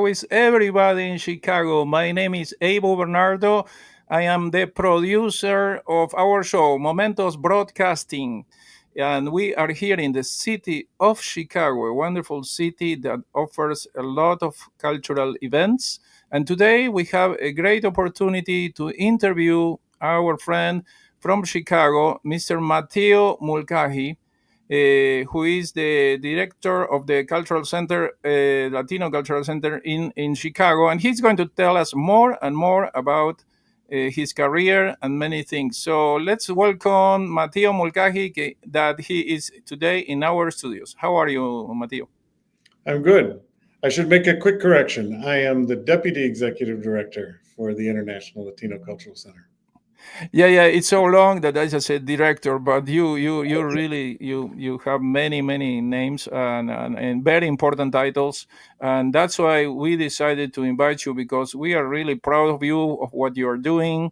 How is everybody in Chicago? My name is Abel Bernardo. I am the producer of our show, Momentos Broadcasting. And we are here in the city of Chicago, a wonderful city that offers a lot of cultural events. And today we have a great opportunity to interview our friend from Chicago, Mr. Mateo Mulcahy, who is the director of the Cultural Center, Latino Cultural Center in Chicago. And he's going to tell us more and more about his career and many things. So let's welcome Mateo Mulcahy, that he is today in our studios. How are you, Mateo? I'm good. I should make a quick correction. I am the Deputy Executive Director for the International Latino Cultural Center. Yeah. It's so long that I just said director, but you really you have many names and very important titles, and that's why we decided to invite you because we are really proud of you of what you are doing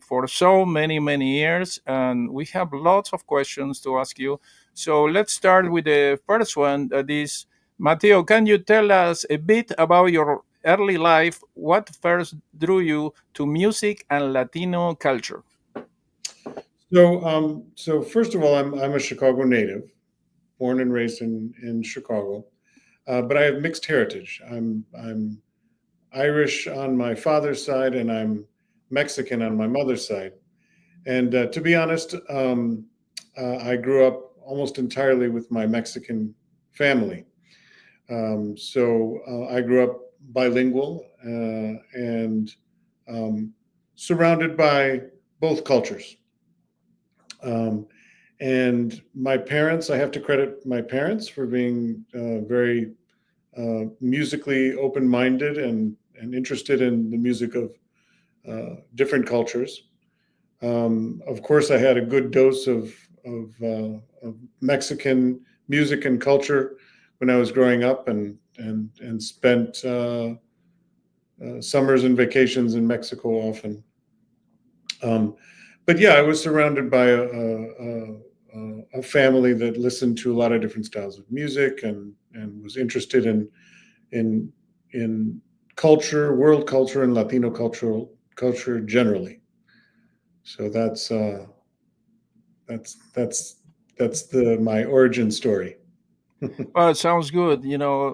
for so many years, and we have lots of questions to ask you. So let's start with the first one. That is, Mateo, can you tell us a bit about your early life? What first drew you to music and Latino culture? So first of all, I'm a Chicago native, born and raised in Chicago, but I have mixed heritage. I'm Irish on my father's side, and I'm Mexican on my mother's side. And to be honest, I grew up almost entirely with my Mexican family. So I grew up bilingual and surrounded by both cultures. Um, and my parents, I have to credit my parents for being very musically open minded and interested in the music of different cultures. Of course, I had a good dose of Mexican music and culture when I was growing up, and spent summers and vacations in Mexico often. Um, but yeah, I was surrounded by a family that listened to a lot of different styles of music and was interested in in culture, world culture, and Latino culture generally. So that's that's the my origin story. Well, it sounds good.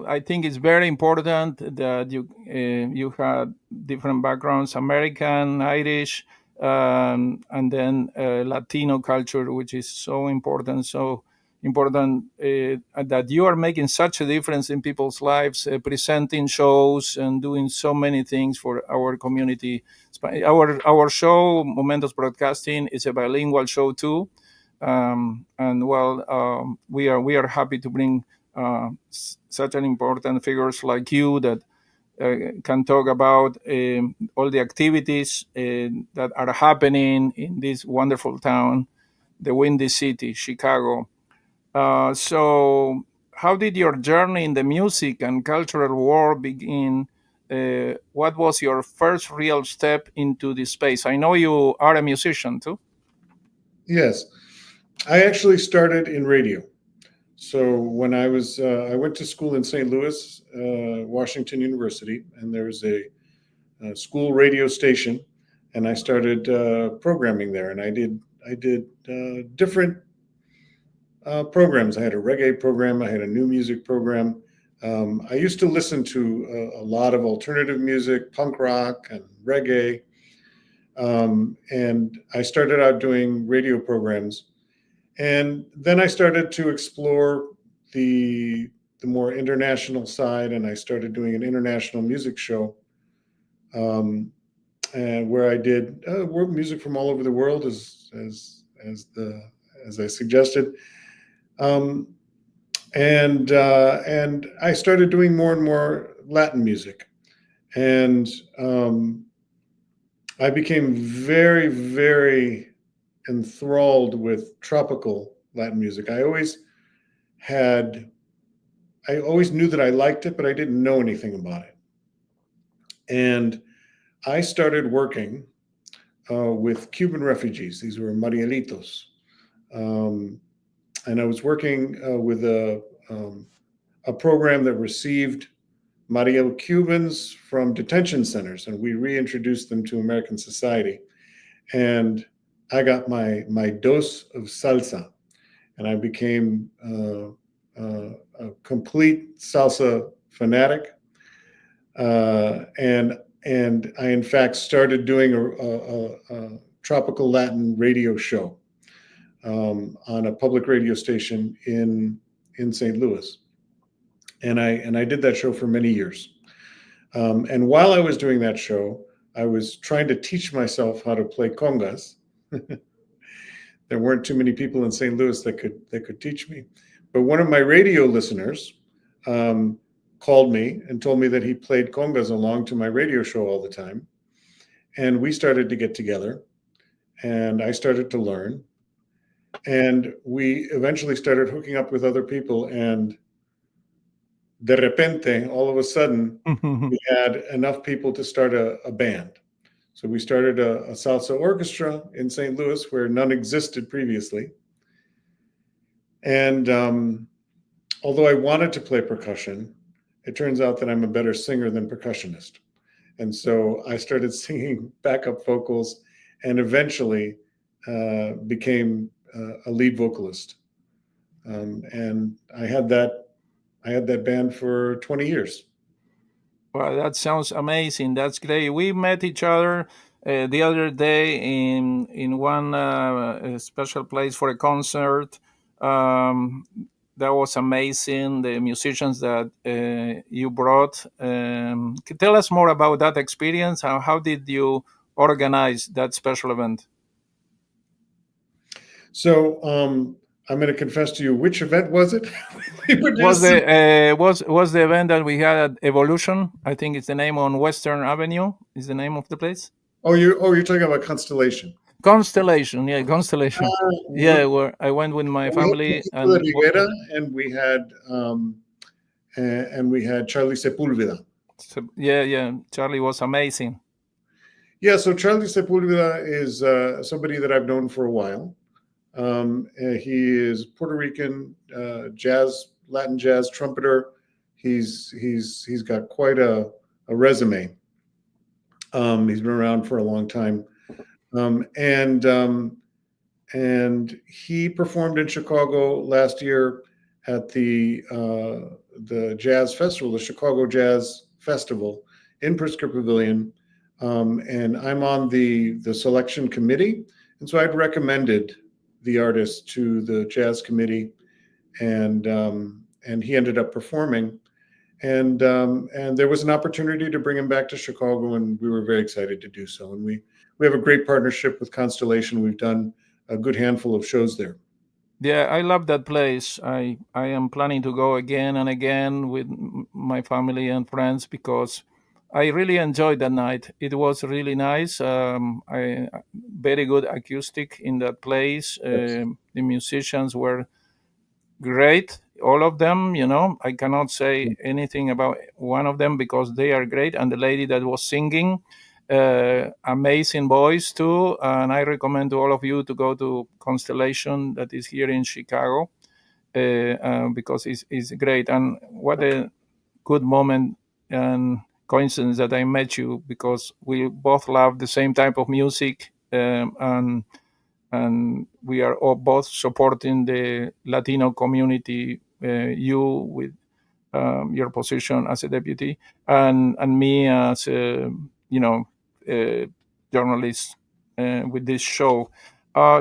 I think it's very important that you had different backgrounds: American, Irish, and then Latino culture, which is so important. So important that you are making such a difference in people's lives, presenting shows and doing so many things for our community. Our show, Momentos Broadcasting, is a bilingual show too. And well, we are happy to bring such an important figures like you that can talk about all the activities that are happening in this wonderful town, the Windy City, Chicago. So, how did your journey in the music and cultural world begin? What was your first real step into this space? I know you are a musician too. Yes, I actually started in radio. So when I went to school in St. Louis, Washington University, and there was a school radio station, and I started programming there. And I did different programs. I had a reggae program. I had a new music program. I used to listen to a lot of alternative music, punk rock, and reggae. And I started out doing radio programs, and then I started to explore the the more international side, and I started doing an international music show, and where I did world music from all over the world, as I suggested, um, and I started doing more and more Latin music, and I became very enthralled with tropical Latin music. Had I always knew that I liked it, but I didn't know anything about it. And I started working with Cuban refugees. These were Marielitos. Um, and I was working with a program that received Mariel Cubans from detention centers, and we reintroduced them to American society. And I got my dose of salsa, and I became a complete salsa fanatic. And I in fact started doing a tropical Latin radio show on a public radio station in St. Louis, and I did that show for many years. And while I was doing that show, I was trying to teach myself how to play congas. There weren't too many people in St. Louis that could teach me, but one of my radio listeners um, called me and told me that he played congas along to my radio show all the time, and we started to get together, and I started to learn, and we eventually started hooking up with other people, and de repente, all of a sudden, we had enough people to start a band. So we started a salsa orchestra in St. Louis where none existed previously. And although I wanted to play percussion, it turns out that I'm a better singer than percussionist. And so I started singing backup vocals and eventually became a lead vocalist. And I had that band for 20 years. Well, that sounds amazing. That's great. We met each other the other day in one special place for a concert. Um, that was amazing. The musicians that you brought. Tell us more about that experience. How did you organize that special event? So I'm going to confess to you, which event was it? We were Was just the event that we had at Evolution? I think it's the name on Western Avenue. Is the name of the place? you're talking about Constellation. Constellation, yeah, Constellation. We Yeah, where I went with my we had family Francisco de and Rivera, and we had Charlie Sepulveda. yeah, yeah, Charlie was amazing. Yeah, so Charlie Sepulveda is somebody that I've known for a while. He is Puerto Rican Latin jazz trumpeter. He's got quite a resume. He's been around for a long time, um, and um, and he performed in Chicago last year at the jazz festival, the Chicago Jazz Festival in Pritzker Pavilion. And I'm on the selection committee, and so I'd recommended the artist to the jazz committee, and he ended up performing, and there was an opportunity to bring him back to Chicago, and we were very excited to do so. And we have a great partnership with Constellation. We've done a good handful of shows there. Yeah, I love that place. I am planning to go again and again with my family and friends because I really enjoyed that night. It was really nice. I very good acoustic in that place. Yes. The musicians were great, all of them. I cannot say anything about one of them because they are great, and the lady that was singing, amazing voice too. And I recommend to all of you to go to Constellation that is here in Chicago, because it's great. And what a good moment and coincidence that I met you, because we both love the same type of music, and we are all both supporting the Latino community. You with your position as a deputy, and me as a a journalist with this show.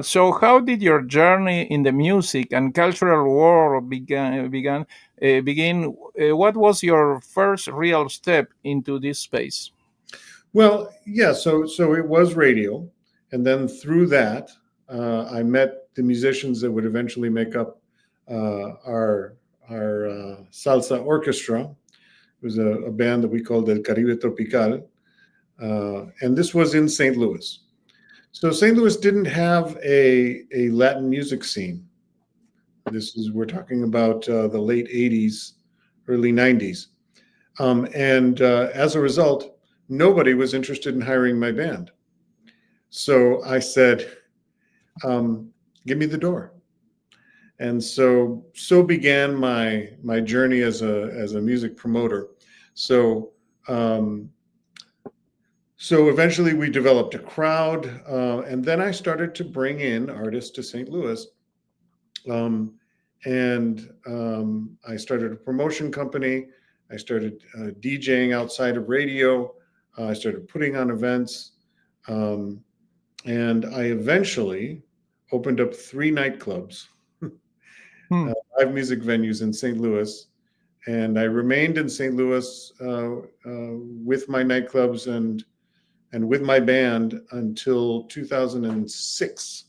So, how did your journey in the music and cultural world begin? What was your first real step into this space? Well, yeah. So it was radio, and then through that, I met the musicians that would eventually make up our salsa orchestra. It was a band that we called El Caribe Tropical, and this was in St. Louis. So St. Louis didn't have a Latin music scene. We're talking about the late '80s, early '90s, and as a result, nobody was interested in hiring my band. So I said, "Give me the door." And so began my journey as a music promoter. So um, so eventually we developed a crowd, and then I started to bring in artists to St. Louis. Um, and I started a promotion company. I started DJing outside of radio. I started putting on events. Um, and I eventually opened up 3 nightclubs, Hmm. live music venues in St. Louis. And I remained in St. Louis with my nightclubs and with my band until 2006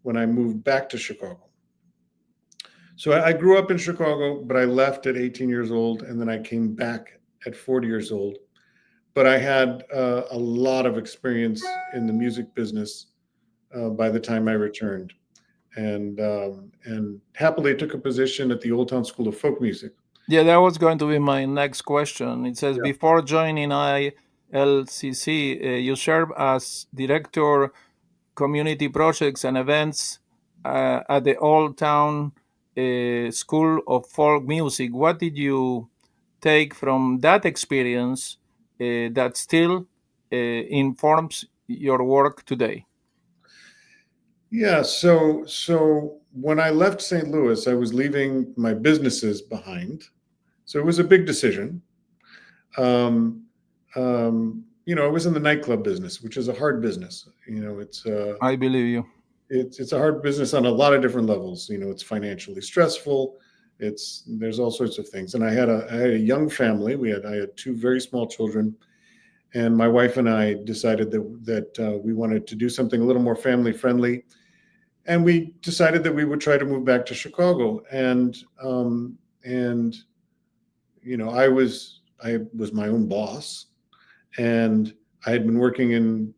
when I moved back to Chicago. So I grew up in Chicago, but I left at 18 years old, and then I came back at 40 years old. But I had a lot of experience in the music business by the time I returned, and happily took a position at the Old Town School of Folk Music. Yeah, that was going to be my next question. It says Yeah. before joining ILCC, you serve as director community projects and events at the Old Town School of Folk Music. What did you take from that experience that still informs your work today? Yeah, so when I left St. Louis, I was leaving my businesses behind. So it was a big decision. Um, I was in the nightclub business, which is a hard business. I believe you. It's a hard business on a lot of different levels. It's financially stressful. There's all sorts of things. And I had a young family. I had 2 very small children, and my wife and I decided that we wanted to do something a little more family friendly, and we decided that we would try to move back to Chicago. And I was my own boss, and I had been working in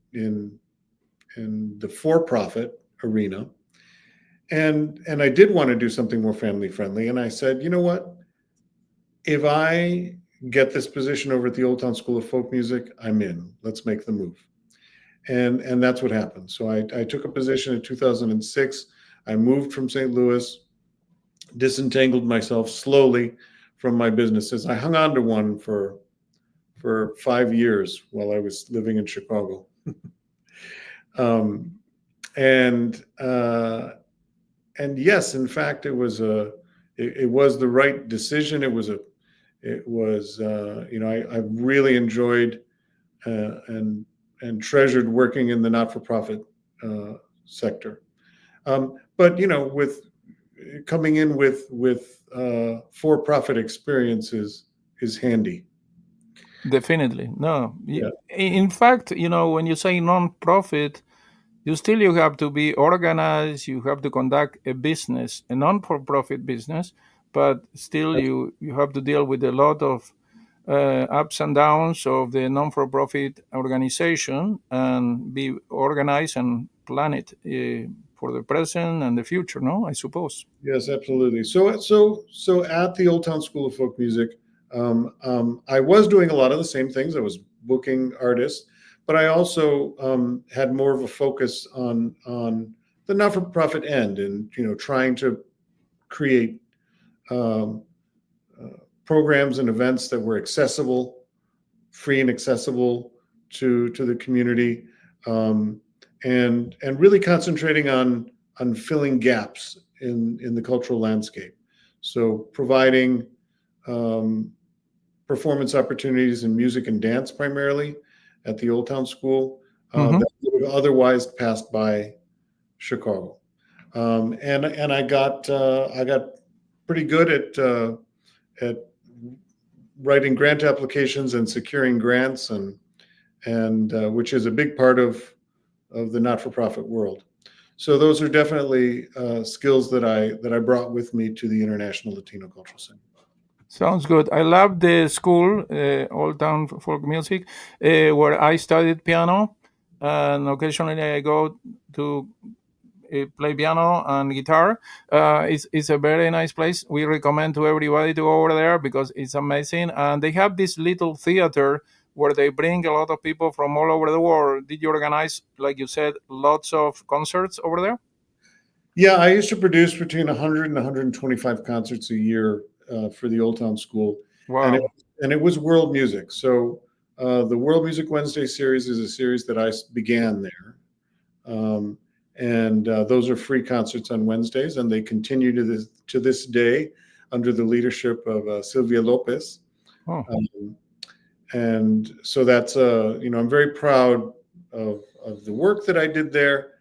the for-profit arena, and I did want to do something more family friendly. And I said, you know what? If I get this position over at the Old Town School of Folk Music, I'm in. Let's make the move. And that's what happened. So I took a position in 2006. I moved from St. Louis, disentangled myself slowly from my businesses. I hung on to one for 5 years while I was living in Chicago. um, and and yes, in fact, it was the right decision. I really enjoyed and treasured working in the not-for-profit sector. But with coming in with for-profit experiences is handy. Definitely. No. Yeah. In fact, when you say non-profit, you have to be organized, you have to conduct a business, a non-for-profit business, but still you have to deal with a lot of ups and downs of the non-for-profit organization and be organized and plan it for the present and the future, no, I suppose. Yes, absolutely. So at the Old Town School of Folk Music, I was doing a lot of the same things. I was booking artists, but I also had more of a focus on the not-for-profit end, and trying to create um, programs and events that were accessible, free and accessible to the community, um, and really concentrating on filling gaps in the cultural landscape. So providing um, performance opportunities in music and dance primarily at the Old Town School Hmm. that would have otherwise passed by Chicago. And I got pretty good at writing grant applications and securing grants, and which is a big part of the not-for-profit world. So those are definitely skills that I brought with me to the International Latino Cultural Center. Sounds good. I love the school, Old Town Folk Music, where I studied piano, and occasionally I go to play piano and guitar. It's a very nice place. We recommend to everybody to go over there because it's amazing. And they have this little theater where they bring a lot of people from all over the world. Did you organize, like you said, lots of concerts over there? Yeah, I used to produce between 100 and 125 concerts a year for the Old Town School, and it Wow. and it was world music. So the World Music Wednesday series is a series that I began there. Um, and those are free concerts on Wednesdays, and they continue to this day under the leadership of Sylvia Lopez. Oh, Um, and so that's I'm very proud of the work that I did there,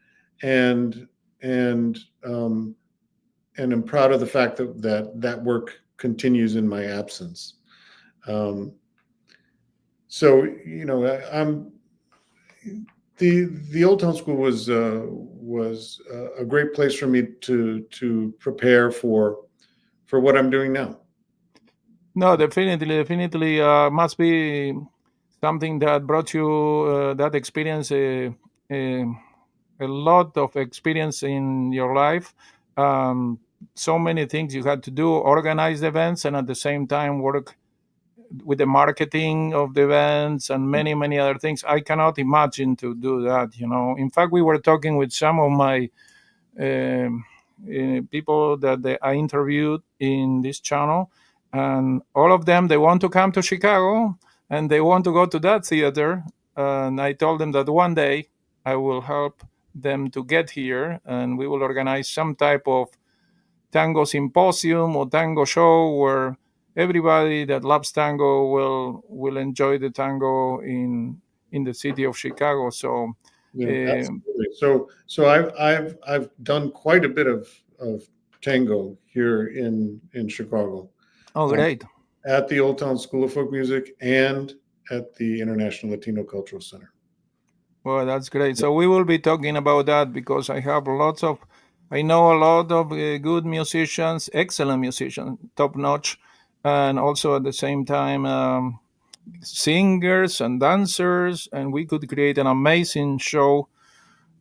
and and um, and I'm proud of the fact that work continues in my absence. Um, so I'm the Old Town School was a great place for me to prepare for what I'm doing now. no, definitely, must be something that brought you that experience, a, a lot of experience in your life. Um, so many things you had to do, organize the events, and at the same time work with the marketing of the events and many other things. I cannot imagine to do that. In fact, we were talking with some of my um, people that I interviewed in this channel, and all of them, they want to come to Chicago and they want to go to that theater. And I told them that one day I will help them to get here, and we will organize some type of tango symposium or tango show where everybody that loves tango will enjoy the tango in the city of Chicago. So, uh, Absolutely. So I've done quite a bit of tango here in Chicago, oh, um, great. at the Old Town School of Folk Music and at the International Latino Cultural Center. Well, that's great. So we will be talking about that because I know a lot of good musicians, excellent musicians, top notch, and also at the same time singers and dancers, and we could create an amazing show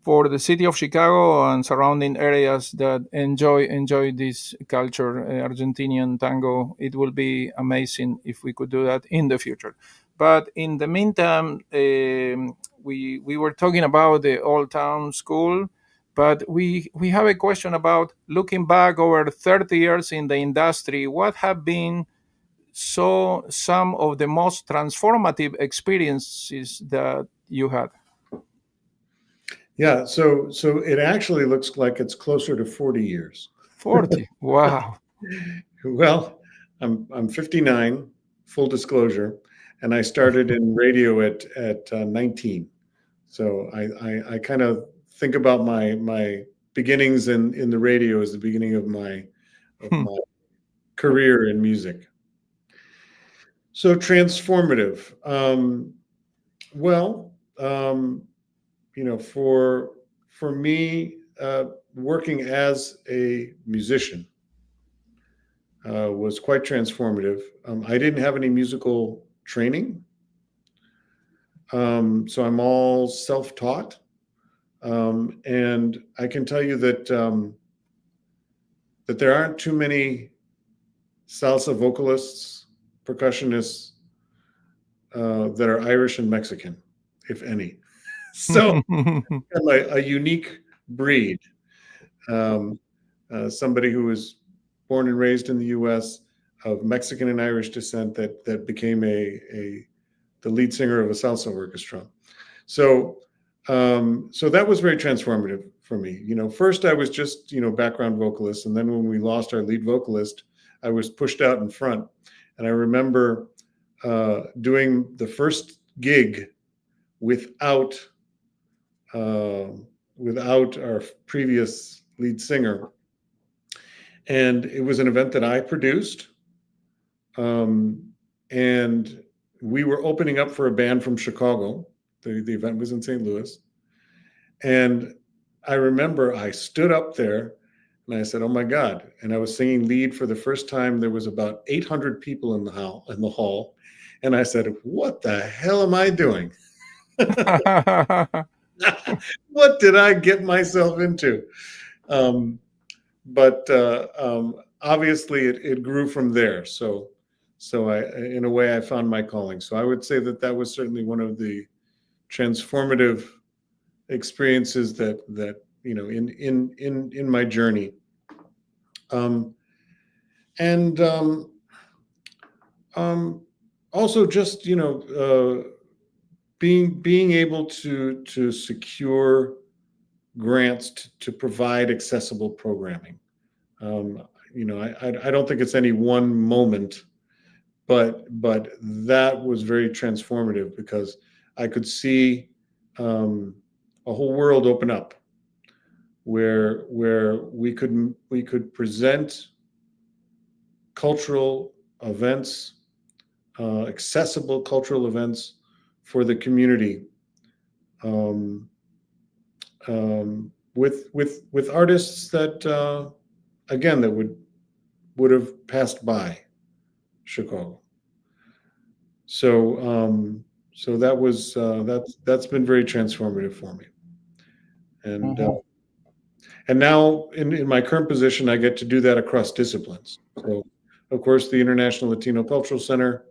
for the city of Chicago and surrounding areas that enjoy this culture, Argentinian tango. It will be amazing if we could do that in the future. But in the meantime, we were talking about the Old Town School, but we have a question about looking back over 30 years in the industry. What have been some of the most transformative experiences that you had? Yeah, so it actually looks like it's closer to 40 years. 40. Wow. Well, I'm 59, full disclosure, and I started in radio at 19. So I kind of think about my beginnings in the radio as the beginning of my career in music. So transformative. Well, for me, working as a musician was quite transformative. I didn't have any musical training, so I'm all self-taught. And I can tell you that there aren't too many salsa vocalists, percussionists that are Irish and Mexican, if any. So I'm a unique breed. Um, Somebody who was born and raised in the U.S. of Mexican and Irish descent that became the lead singer of a salsa orchestra. So so that was very transformative for me. First I was just background vocalist, and then when we lost our lead vocalist, I was pushed out in front. And I remember doing the first gig without uh, without our previous lead singer, and it was an event that I produced. Um, and we were opening up for a band from Chicago. The event was in St. Louis. And I remember I stood up there and I said, "Oh my God." And I was singing lead for the first time. There was about 800 people in the hall. And I said, "What the hell am I doing? What did I get myself into?" Um, but obviously it grew from there. So in a way, I found my calling. So I would say that was certainly one of the transformative experiences that in my journey. Um, and um, um, also just being able to secure grants to provide accessible programming. Um, I don't think it's any one moment, but that was very transformative because I could see um, a whole world open up where we could present cultural events, accessible cultural events for the community, um, with artists that again that would have passed by Chicago. So so that's been very transformative for me. And Mhm. now in my current position, I get to do that across disciplines. So of course, the International Latino Cultural Center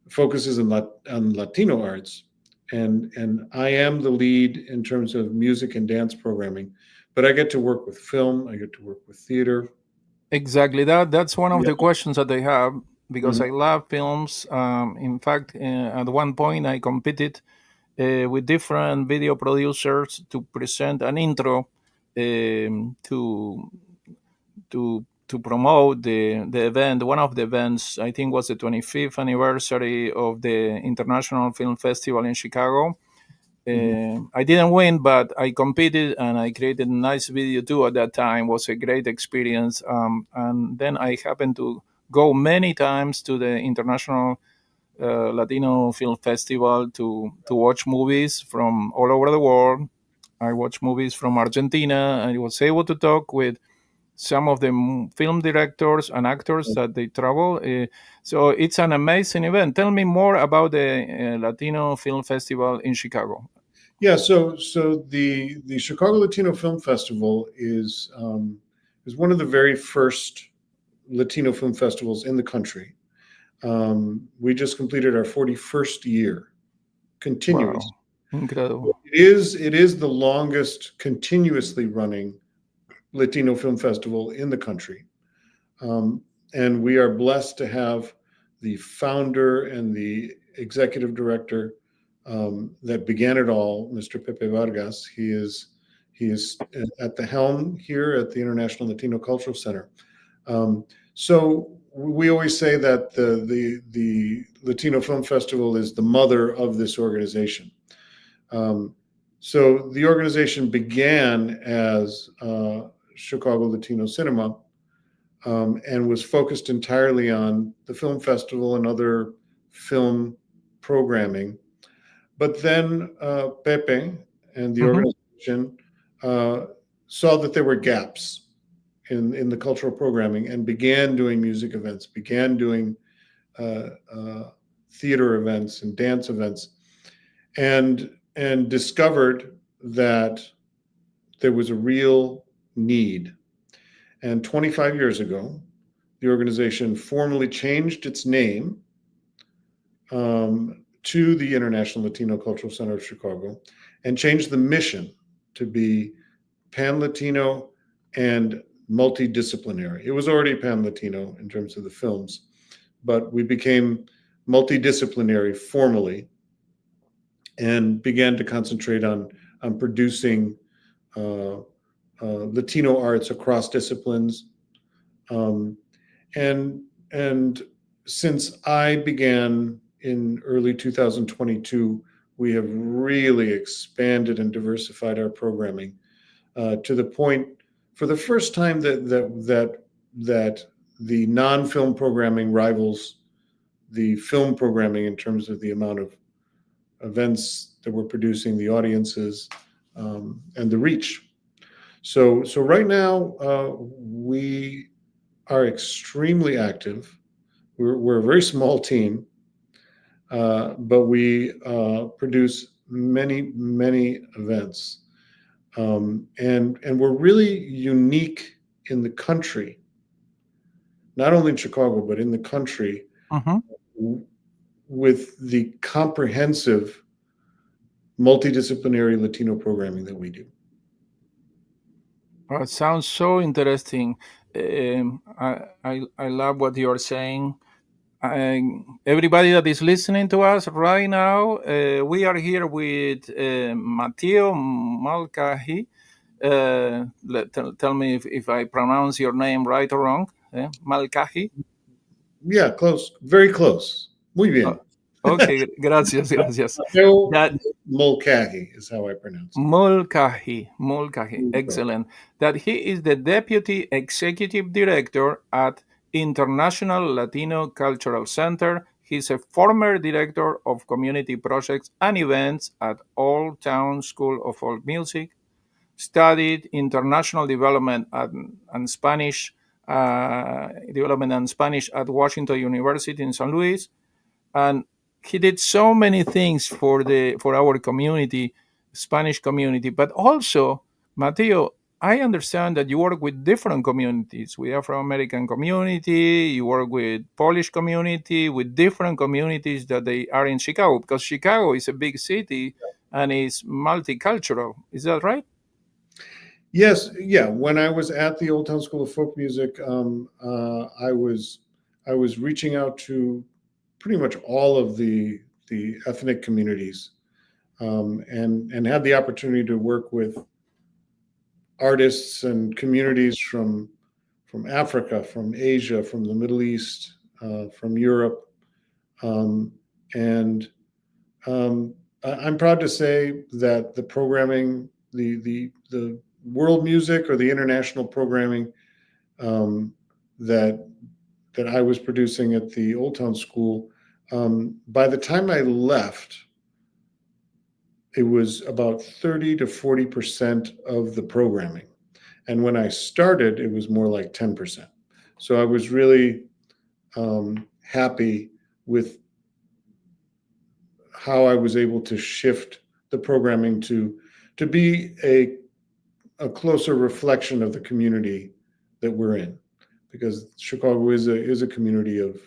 focuses on Latino arts, and I am the lead in terms of music and dance programming, but I get to work with film, I get to work with theater. Exactly. That's one of Yeah. the questions that I have because Mhm. I love films. In fact, at one point I competed with different video producers to present an intro to promote the event. One of the events, I think, was the 25th anniversary of the International Film Festival in Chicago. Mhm. I didn't win, but I competed and I created a nice video too. At that time, it was a great experience. And then I happened to go many times to the International Latino Film Festival to watch movies from all over the world. I watched movies from Argentina. I was able to talk with some of the film directors and actors that they travel. So it's an amazing event. Tell me more about the Latino Film Festival in Chicago. Yeah, so the Chicago Latino Film Festival is one of the very first Latino film festivals in the country. We just completed our 41st year continuous. Wow, incredible. It is the longest continuously running Latino film festival in the country. Um, and we are blessed to have the founder and the executive director that began it all, Mr. Pepe Vargas. He is at the helm here at the International Latino Cultural Center. So we always say that the Latino Film Festival is the mother of this organization. Um, so the organization began as Chicago Latino Cinema, and was focused entirely on the film festival and other film programming. But then Pepe and the Hmm. organization uh, saw that there were gaps in the cultural programming and began doing music events, began doing uh, uh, theater events and dance events, and discovered that there was a real need. And 25 years ago, the organization formally changed its name to the International Latino Cultural Center of Chicago and changed the mission to be pan Latino and multidisciplinary. It was already pan Latino in terms of the films, but we became multidisciplinary formally and began to concentrate on producing uh, Latino arts across disciplines. Um, and and since I began in early 2022, we have really expanded and diversified our programming to the point, for the first time, that the non-film programming rivals the film programming in terms of the amount of events that we're producing, the audiences, and the reach. So right now, we are extremely active. We're a very small team, but we produce many events, and we're really unique in the country, not only in Chicago but in the country, Hmm. with the comprehensive multidisciplinary Latino programming that we do. It sounds so interesting. I love what you're saying. everybody that is listening to us right now, we are here with Mateo Mulcahy. Tell me if I pronounce your name right or wrong. Mulcahy. Yeah, close, very close. Muy Oh, bien. okay, gracias, gracias. Mateo That Mulcahy is how I pronounce Mulcahy, it. excellent. That he is the Deputy Executive Director at International Latino Cultural Center. He's a former Director of Community Projects and Events at Old Town School of Folk Music, studied international development and Spanish development and Spanish at Washington University in St. Louis, and he did so many things for our community, Spanish community. But also, Mateo, I understand that you work with different communities, with Afro American community, you work with Polish community, with different communities that they are in Chicago, because Chicago is a big city and is multicultural. Is that right? Yes, yeah. When I was at the Old Town School of Folk Music, I was reaching out to pretty much all of the ethnic communities, and had the opportunity to work with artists and communities from Africa, from Asia, from the Middle East, from Europe, um, and I'm proud to say that the programming, the world music or the international programming, um, that that I was producing at the Old Town School, by the time I left, it was about 30 to 40% of the programming. And when I started, it was more like 10%. So I was really happy with how I was able to shift the programming to be a closer reflection of the community that we're in, because Chicago is a community of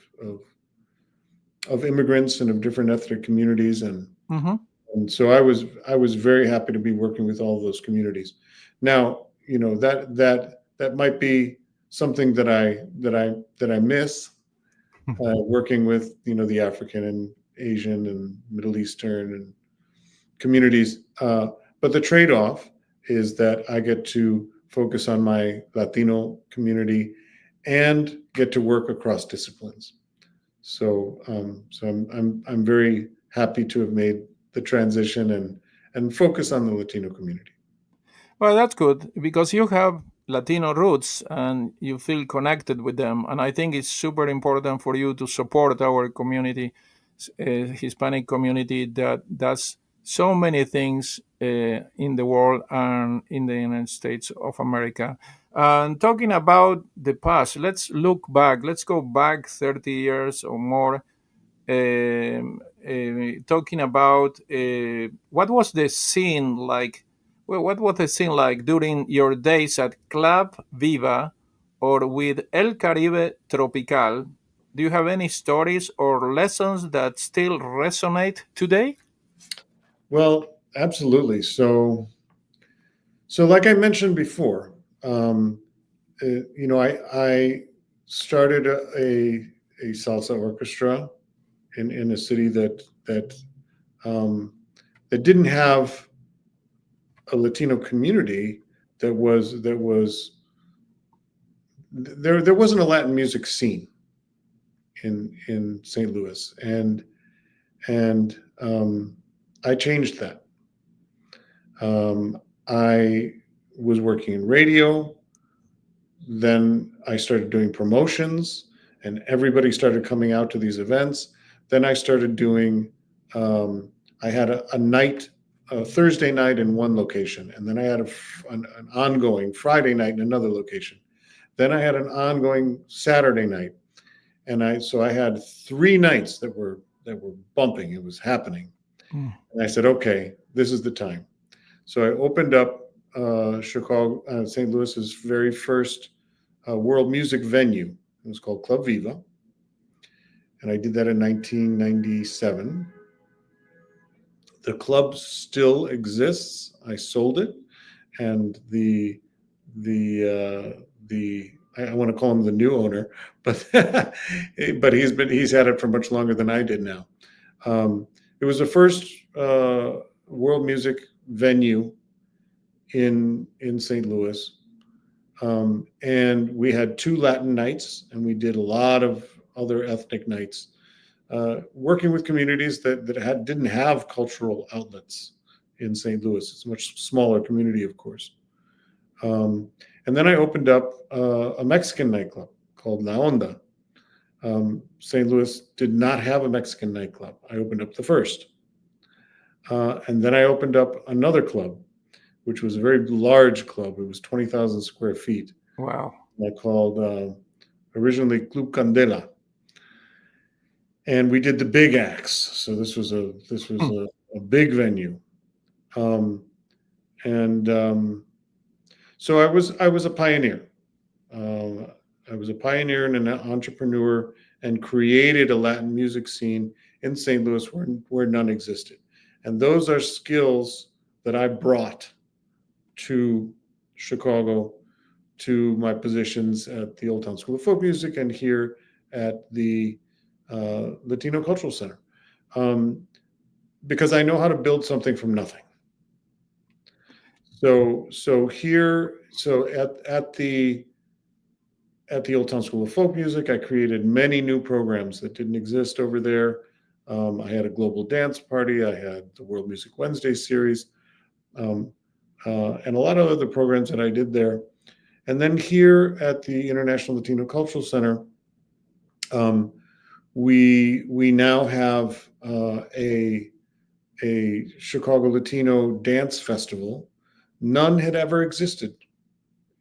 immigrants and of different ethnic communities, Mm-hmm. and so I was very happy to be working with all of those communities. Now, that might be something that I miss, working with the African and Asian and Middle Eastern and communities. But the trade off is that I get to focus on my Latino community and get to work across disciplines. So I'm very happy to have made the transition and focus on the Latino community. Well, that's good because you have Latino roots and you feel connected with them. And I think it's super important for you to support our community, Hispanic community, that does so many things in the world and in the United States of America. And talking about the past, let's look back. Let's go back 30 years or more, talking about what was the scene like. Well, what was the scene like during your days at Club Viva or with El Caribe Tropical? Do you have any stories or lessons that still resonate today? Well, absolutely. So like I mentioned before, I started a salsa orchestra in a city um, that didn't have a Latino community. That was there wasn't a Latin music scene in St. Louis, and I changed that. I was working in radio. Then I started doing promotions, and everybody started coming out to these events. Then I started doing. I had a night, a Thursday night in one location, and then I had an ongoing Friday night in another location. Then I had an ongoing Saturday night, and I had 3 nights that were bumping. It was happening, Mm. and I said, okay, this is the time. So I opened up Chicago, St. Louis's very first world music venue. It was called Club Viva, and I did that in 1997. The club still exists. I sold it, and the I want to call him the new owner, but but he's had it for much longer than I did now. Um, it was the first world music venue in St. Louis, and we had two Latin nights, and we did a lot of other ethnic nights, working with communities that didn't have cultural outlets in St. Louis. It's a much smaller community, of course. Um, and then I opened up a Mexican nightclub called La Onda. St. Louis did not have a Mexican nightclub. I opened up the first. And then I opened up another club, which was a very large club. It was 20,000 square feet. Wow. I called originally Club Candela. And we did the big acts. So Hmm. a big venue. Um, and So I was a pioneer. Uh, I was a pioneer and an entrepreneur, and created a Latin music scene in St. Louis where none existed. And those are skills that I brought to Chicago, to my positions at the Old Town School of Folk Music and here at the Latino Cultural Center, um, because I know how to build something from nothing. So at the Old Town School of Folk Music, I created many new programs that didn't exist over there. I had a global dance party. I had the World Music Wednesday series, um, and a lot of other programs that I did there. And then here at the International Latino Cultural Center, um, we now have a Chicago Latino dance festival. None had ever existed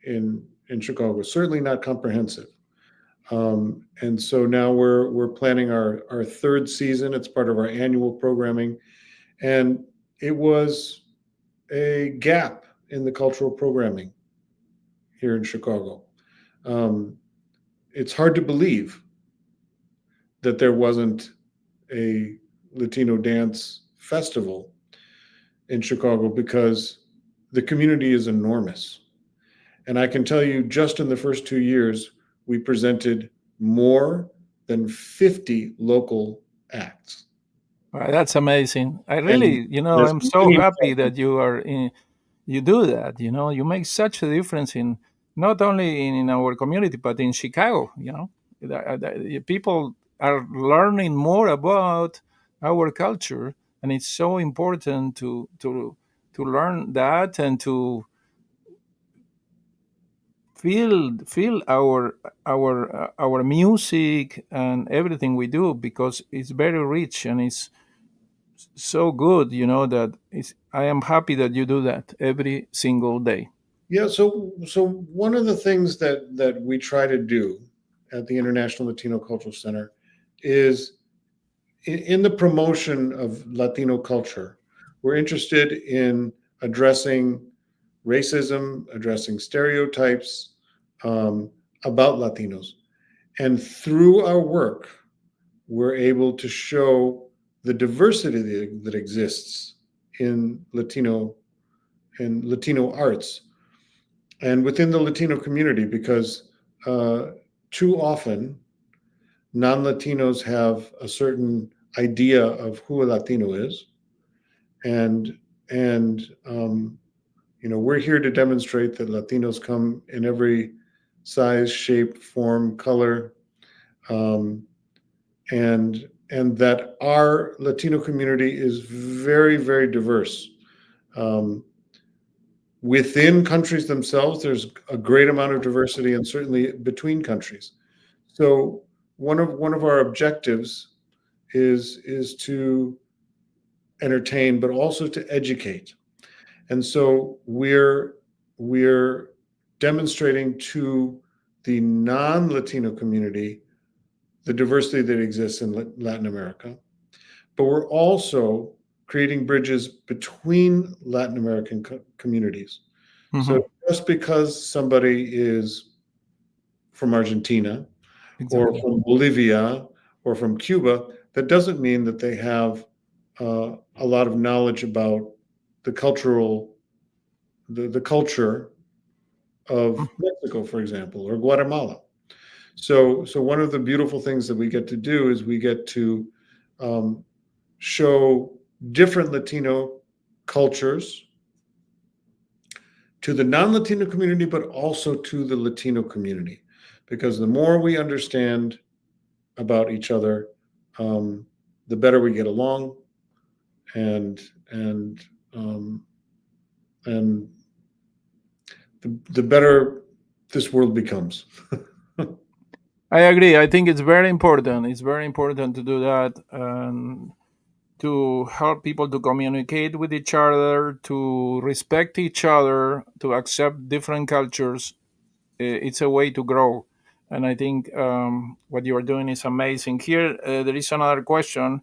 in Chicago. Certainly not comprehensive. And so now we're planning our third season. It's part of our annual programming, and it was a gap in the cultural programming here in Chicago. Um, it's hard to believe that there wasn't a Latino dance festival in Chicago, because the community is enormous. And I can tell you, just in the first 2 years, we presented more than 50 local acts. Wow, that's amazing. I And really, there's I'm so many happy more. that you do that. You make such a difference in not only in our community but in Chicago. People are learning more about our culture, and it's so important to learn that and to feel our music and everything we do, because it's very rich and it's so good, that I am happy that you do that every single day. Yeah, so one of the things that we try to do at the International Latino Cultural Center is, in the promotion of Latino culture, we're interested in addressing racism, addressing stereotypes um, about Latinos. And through our work, we're able to show the diversity that exists in Latino arts and within the Latino community, because uh, too often non-Latinos have a certain idea of who a Latino is, and and we're here to demonstrate that Latinos come in every size, shape, form, color, um, and that our Latino community is very, very diverse. Um, Within countries themselves, there's a great amount of diversity, and certainly between countries. So one of our objectives is to entertain, but also to educate. And so we're demonstrating to the non-Latino community the diversity that exists in Latin America, but we're also creating bridges between Latin American communities. So Hmm. just because somebody is from Argentina or Exactly. from Bolivia or from Cuba, that doesn't mean that they have a lot of knowledge about the cultural the culture of Mexico, for example, or Guatemala. So one of the beautiful things that we get to do is we get to um, show different Latino cultures to the non-Latino community, but also to the Latino community, because the more we understand about each other, um, the better we get along, and and um, and the better this world becomes. I agree. I think it's very important. It's very important to do that and to help people to communicate with each other, to respect each other, to accept different cultures. It's a way to grow. And I think what you are doing is amazing. Here, there is another question.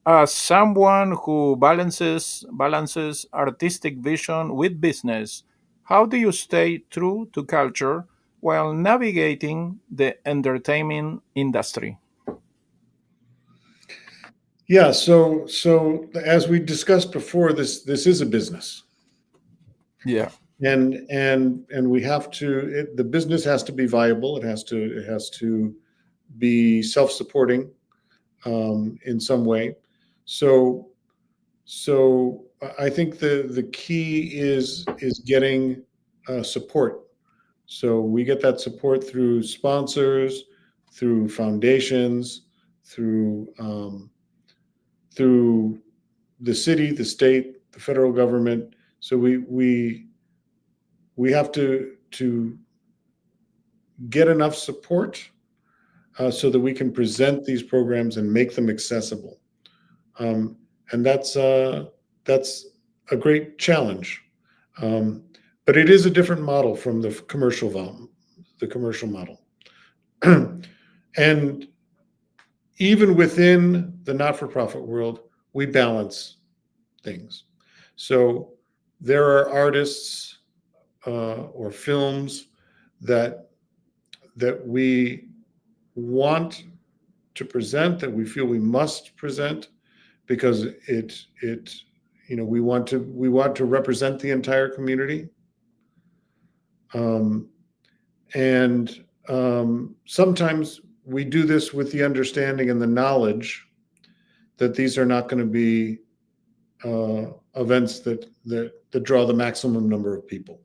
As someone who balances artistic vision with business, how do you stay true to culture while navigating the entertainment industry? Yeah, so as we discussed before, this is a business, Yeah. and we have to the business has to be viable. It has to be self-supporting in some way. So so I think the key is getting support. So we get that support through sponsors, through foundations, through the city, the state, the federal government. So we have to get enough support so that we can present these programs and make them accessible. Um, and that's a great challenge. Um, but it is a different model from the commercial model. And even within the not-for-profit world, we balance things. So there are artists or films that we want to present, that we feel we must present, because it we want to represent the entire community, um, and sometimes we do this with the understanding and the knowledge that these are not going to be events that draw the maximum number of people.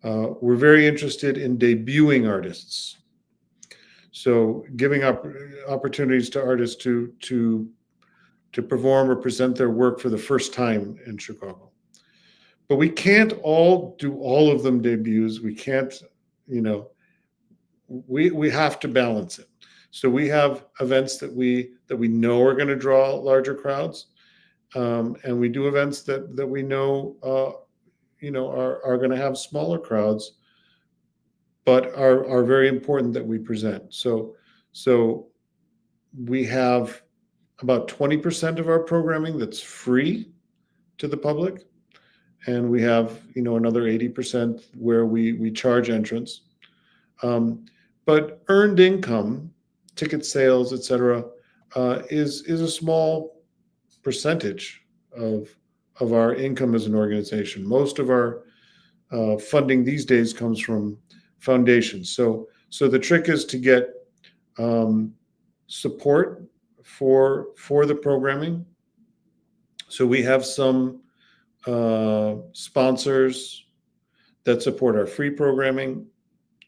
We're very interested in debuting artists, so giving up opportunities to artists to perform or present their work for the first time in Chicago. But we can't all do all of them debuts. We can't, you know, we have to balance it. So we have events that we know are going to draw larger crowds, and we do events that we know are going to have smaller crowds, but are very important that we present. So we have about 20% of our programming that's free to the public, and we have another 80% where we charge entrance. But earned income, ticket sales, etc., is a small percentage of our income as an organization. Most of our funding these days comes from foundations. So the trick is to get um, support for the programming. So we have some sponsors that support our free programming.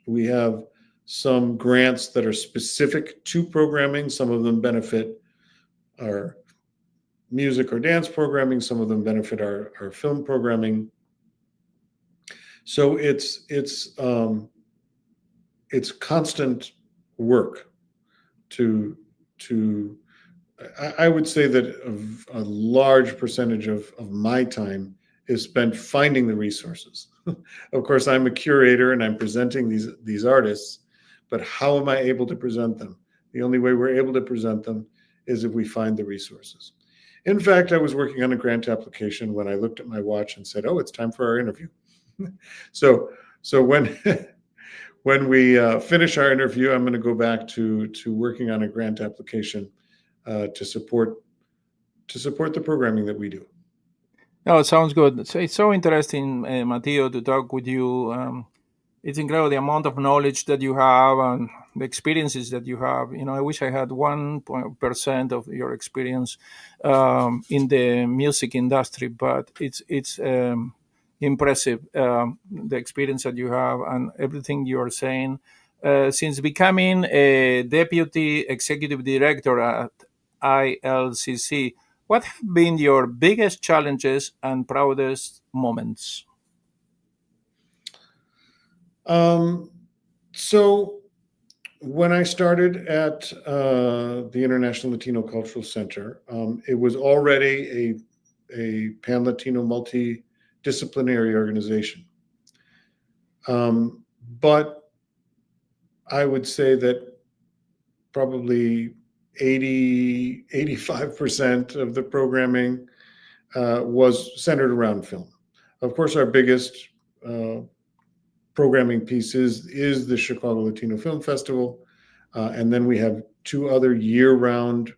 We have some grants that are specific to programming. Some of them benefit our music or dance programming. Some of them benefit our film programming. So it's constant work to I would say that a large percentage of my time is spent finding the resources. Of course, I'm a curator and I'm presenting these artists, but how am I able to present them? The only way we're able to present them is if we find the resources. In fact, I was working on a grant application when I looked at my watch and said, "Oh, it's time for our interview." So when when we finish our interview, I'm going to go back to working on a grant application to support the programming that we do. Oh, it sounds good. It's so interesting, Mateo, to talk with you. it's incredible the amount of knowledge that you have and the experiences that you have. I wish I had 1% of your experience in the music industry, but it's impressive, the experience that you have and everything you are saying. Since becoming a deputy executive director at ILCC, what have been your biggest challenges and proudest moments? So when I started at the International Latino Cultural Center, it was already a Pan Latino multidisciplinary organization. But I would say that probably 85% of the programming was centered around film. Of course, our biggest uh, programming piece is the Chicago Latino Film Festival. And then we have two other year-round,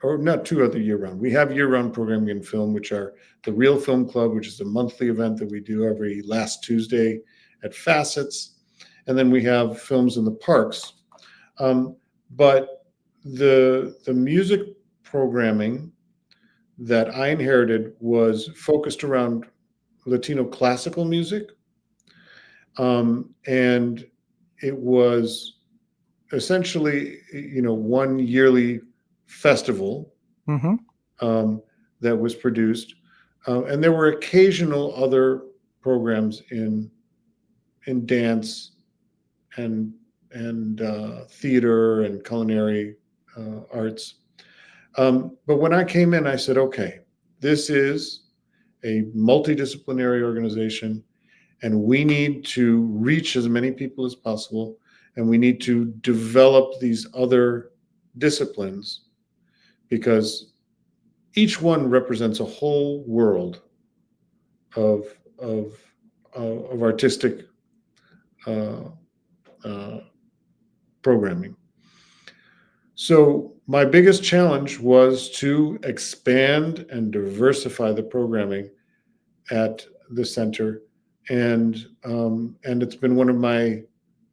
or not two other year-round. We have year-round programming in film, which are the Real Film Club, which is a monthly event that we do every last Tuesday at Facets. And then we have films in the parks. But the music programming that I inherited was focused around Latino classical music, and it was essentially, one yearly festival Mm-hmm. that was produced, and there were occasional other programs in dance and theater and culinary arts. But when I came in, I said, okay, this is a multidisciplinary organization, and we need to reach as many people as possible, and we need to develop these other disciplines because each one represents a whole world of of of artistic uh, uh, programming. So my biggest challenge was to expand and diversify the programming at the center, and it's been one of my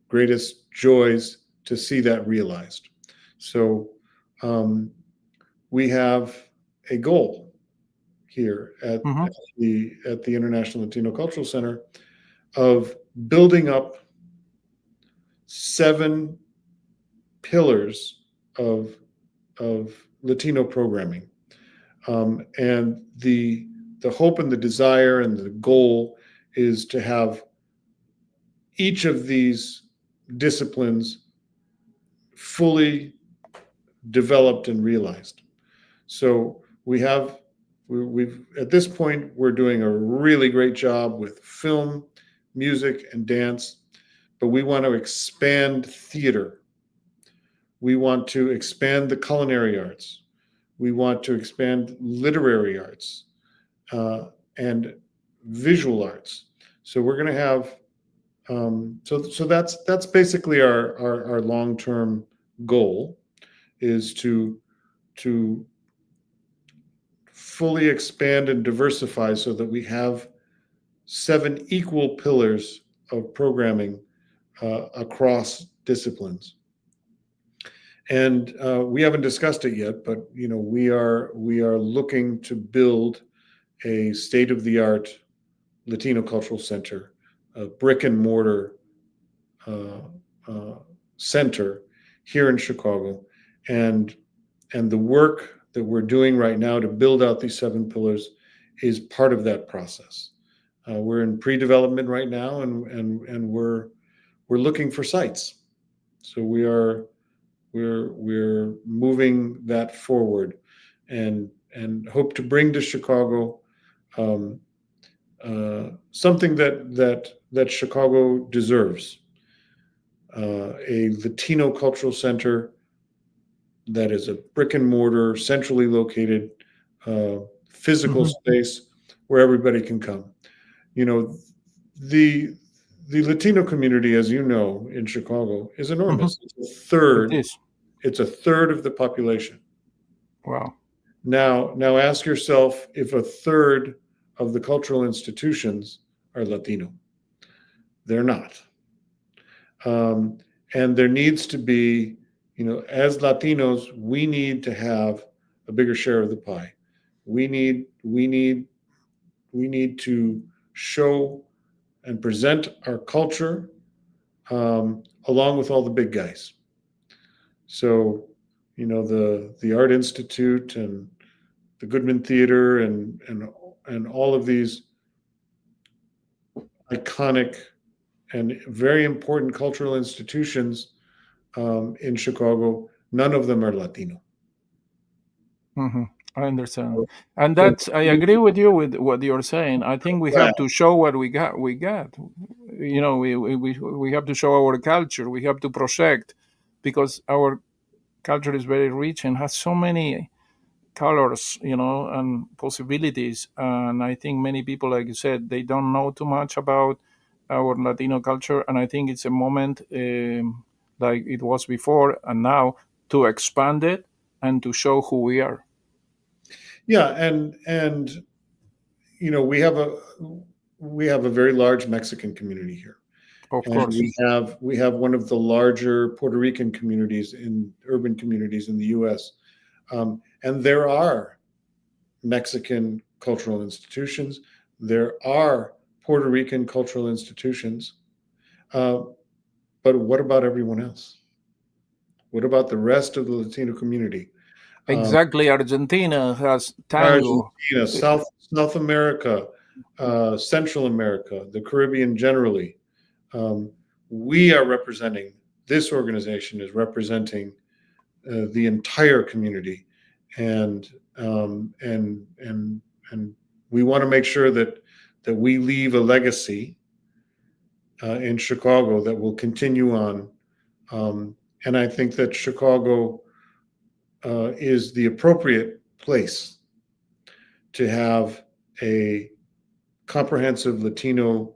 greatest joys to see that realized. So um, we have a goal here Mm-hmm. at the International Latino Cultural Center of building up 7 pillars of Latino programming, and the hope and the desire and the goal is to have each of these disciplines fully developed and realized. So we've at this point we're doing a really great job with film, music, and dance, but we want to expand theater. We want to expand the culinary arts. We want to expand literary arts uh, and visual arts. So we're going to have so that's basically our long term goal is to fully expand and diversify so that we have 7 equal pillars of programming across disciplines. And we haven't discussed it yet, but we are looking to build a state of the art Latino Cultural Center, a brick and mortar uh, uh, center here in Chicago, and the work that we're doing right now to build out these 7 pillars is part of that process. We're in pre-development right now, and we're looking for sites. So we're moving that forward, and hope to bring to Chicago um, something that Chicago deserves. A Latino cultural center that is a brick and mortar, centrally located, uh, physical Mm-hmm. space where everybody can come. You know, the the Latino community, as you know, in Chicago, is Mm-hmm. enormous. It is. It's a third of the population. Wow. Now ask yourself if a third of the cultural institutions are Latino. They're not. Um, and there needs to be, as Latinos, we need to have a bigger share of the pie. We need we need we need to show and present our culture, along with all the big guys. So, the Art Institute and the Goodman Theater and all of these iconic and very important cultural institutions, in Chicago, none of them are Latino. Hmm. I understand, and So that's I agree with you with what you're saying. I think we glad. have to show what we got. We got, we have to show our culture. We have to project, because our culture is very rich and has so many colors, and possibilities. And I think many people, like you said, they don't know too much about our Latino culture. And I think it's a moment, like it was before and now, to expand it and to show who we are. Yeah, and we have a very large Mexican community here, Of and course. we have one of the larger Puerto Rican communities in urban communities in the U.S. And there are Mexican cultural institutions. There are Puerto Rican cultural institutions. Uh, but what about everyone else? What about the rest of the Latino community? Um, Exactly. Argentina has tango. Argentina, South America, Central America, the Caribbean generally. Um, we are representing, this organization is representing the entire community, and um, and and and we want to make sure that we leave a legacy in Chicago that will continue on. And I think that Chicago is the appropriate place to have a comprehensive Latino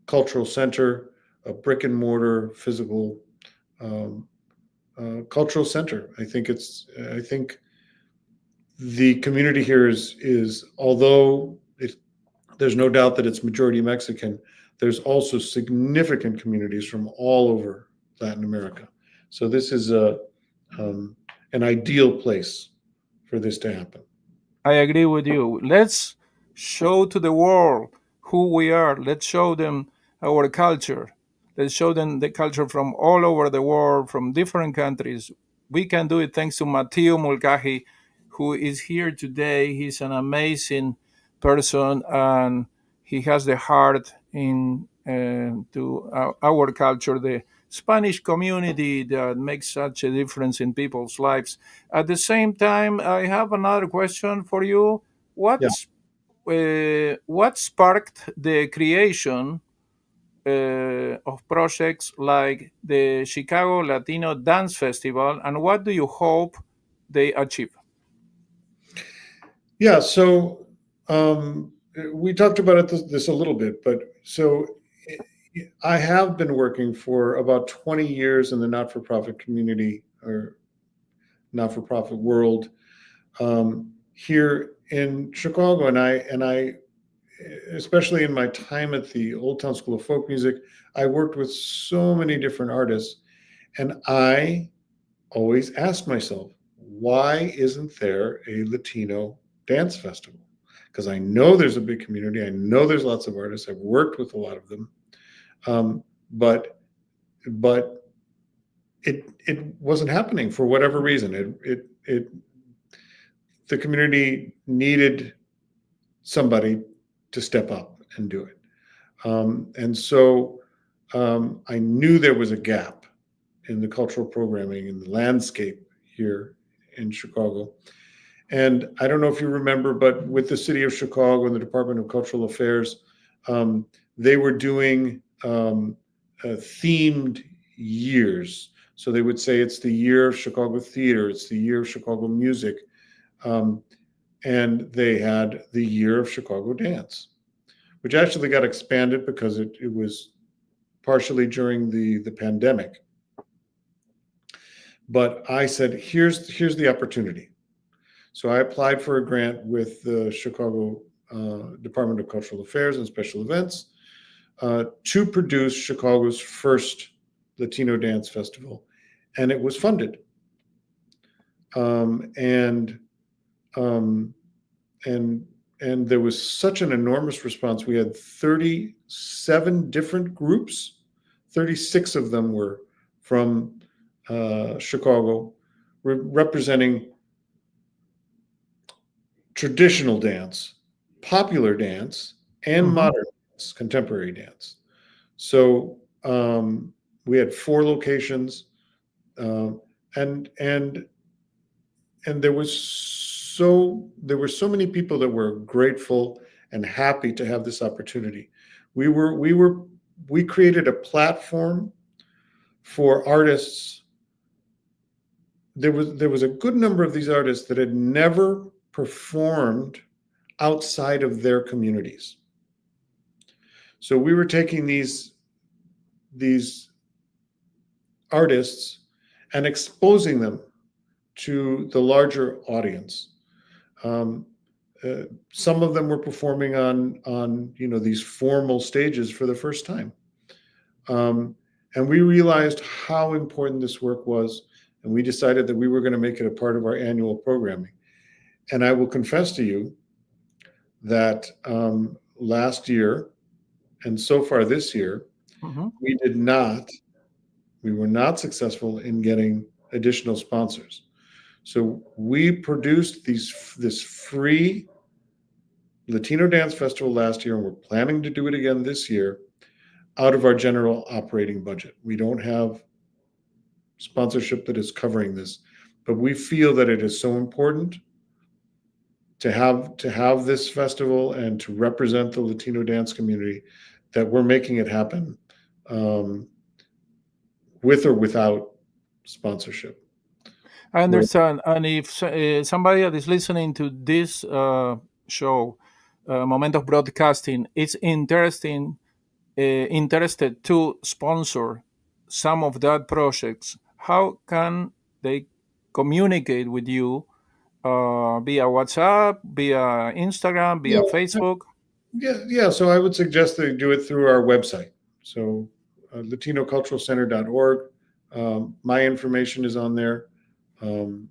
cultural center, a brick and mortar physical um, cultural center. I think the community here is although there's no doubt that it's majority Mexican, there's also significant communities from all over Latin America. So this is um, an ideal place for this to happen. I agree with you. Let's show to the world who we are. Let's show them our culture. Let's show them the culture from all over the world, from different countries. We can do it thanks to Mateo Mulcahy, who is here today. He's an amazing person, and he has the heart in to our culture, the Spanish community that makes such a difference in people's lives. At the same time, I have another question for you. Yeah. What sparked the creation of projects like the Chicago Latino Dance Festival, and what do you hope they achieve? Yeah. So we talked about this a little bit, but so I have been working for about 20 years in the not-for-profit community or not-for-profit world, here in Chicago, and I especially in my time at the Old Town School of Folk Music, I worked with so many different artists, and I always asked myself, why isn't there a Latino dance festival? Because I know there's a big community, I know there's lots of artists, I've worked with a lot of them, um, but but it wasn't happening for whatever reason. It the community needed somebody to step up and do it. And so I knew there was a gap in the cultural programming in the landscape here in Chicago. And I don't know if you remember, but with the city of Chicago and the Department of Cultural Affairs, um, they were doing themed years. So they would say it's the year of Chicago theater, it's the year of Chicago music, um, and they had the year of Chicago dance, which actually got expanded because it was partially during the pandemic. But I said, here's the opportunity. So I applied for a grant with the Chicago Department of Cultural Affairs and Special Events to produce Chicago's first Latino Dance Festival, and it was funded. Um, and um, and and there was such an enormous response. We had 37 different groups. 36 of them were from Chicago, representing traditional dance, popular dance, and Mm-hmm. modern dance, contemporary dance. So we had 4 locations, um, and and and there were so many people that were grateful and happy to have this opportunity. We were we were we created a platform for artists. There was a good number of these artists that had never performed outside of their communities. So we were taking these artists and exposing them to the larger audience. Um, some of them were performing on these formal stages for the first time, um, and we realized how important this work was, and we decided that we were going to make it a part of our annual programming. And I will confess to you that last year and so far this year, Mm-hmm. we did not we were not successful in getting additional sponsors. So we produced this free Latino Dance Festival last year, and we're planning to do it again this year out of our general operating budget. We don't have sponsorship that is covering this, but we feel that it is so important to have this festival and to represent the Latino dance community that we're making it happen, um, with or without sponsorship. I We're, understand. And if somebody that is listening to this show, Momentos Broadcasting, is interested to sponsor some of that projects, how can they communicate with you via WhatsApp, via Instagram, yeah, via Facebook? yeah. So I would suggest they do it through our website. So latinoculturalcenter.org. My information is on there. And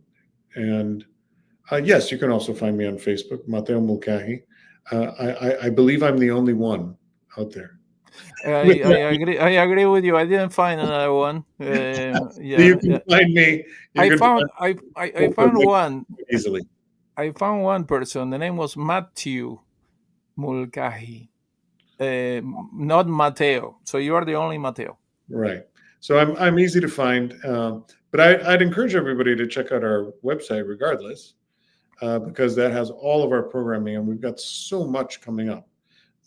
yes, you can also find me on Facebook, Mateo Mulcahy. I believe I'm the only one out there. I agree. I agree with you. I didn't find another one. So you Yeah, can yeah. find me. You I can found find I found one. easily. I found one person. The name was Matthew Mulcahy, not Mateo. So you are the only Mateo. Right. So I'm easy to find, but I'd encourage everybody to check out our website regardless, because that has all of our programming, and we've got so much coming up.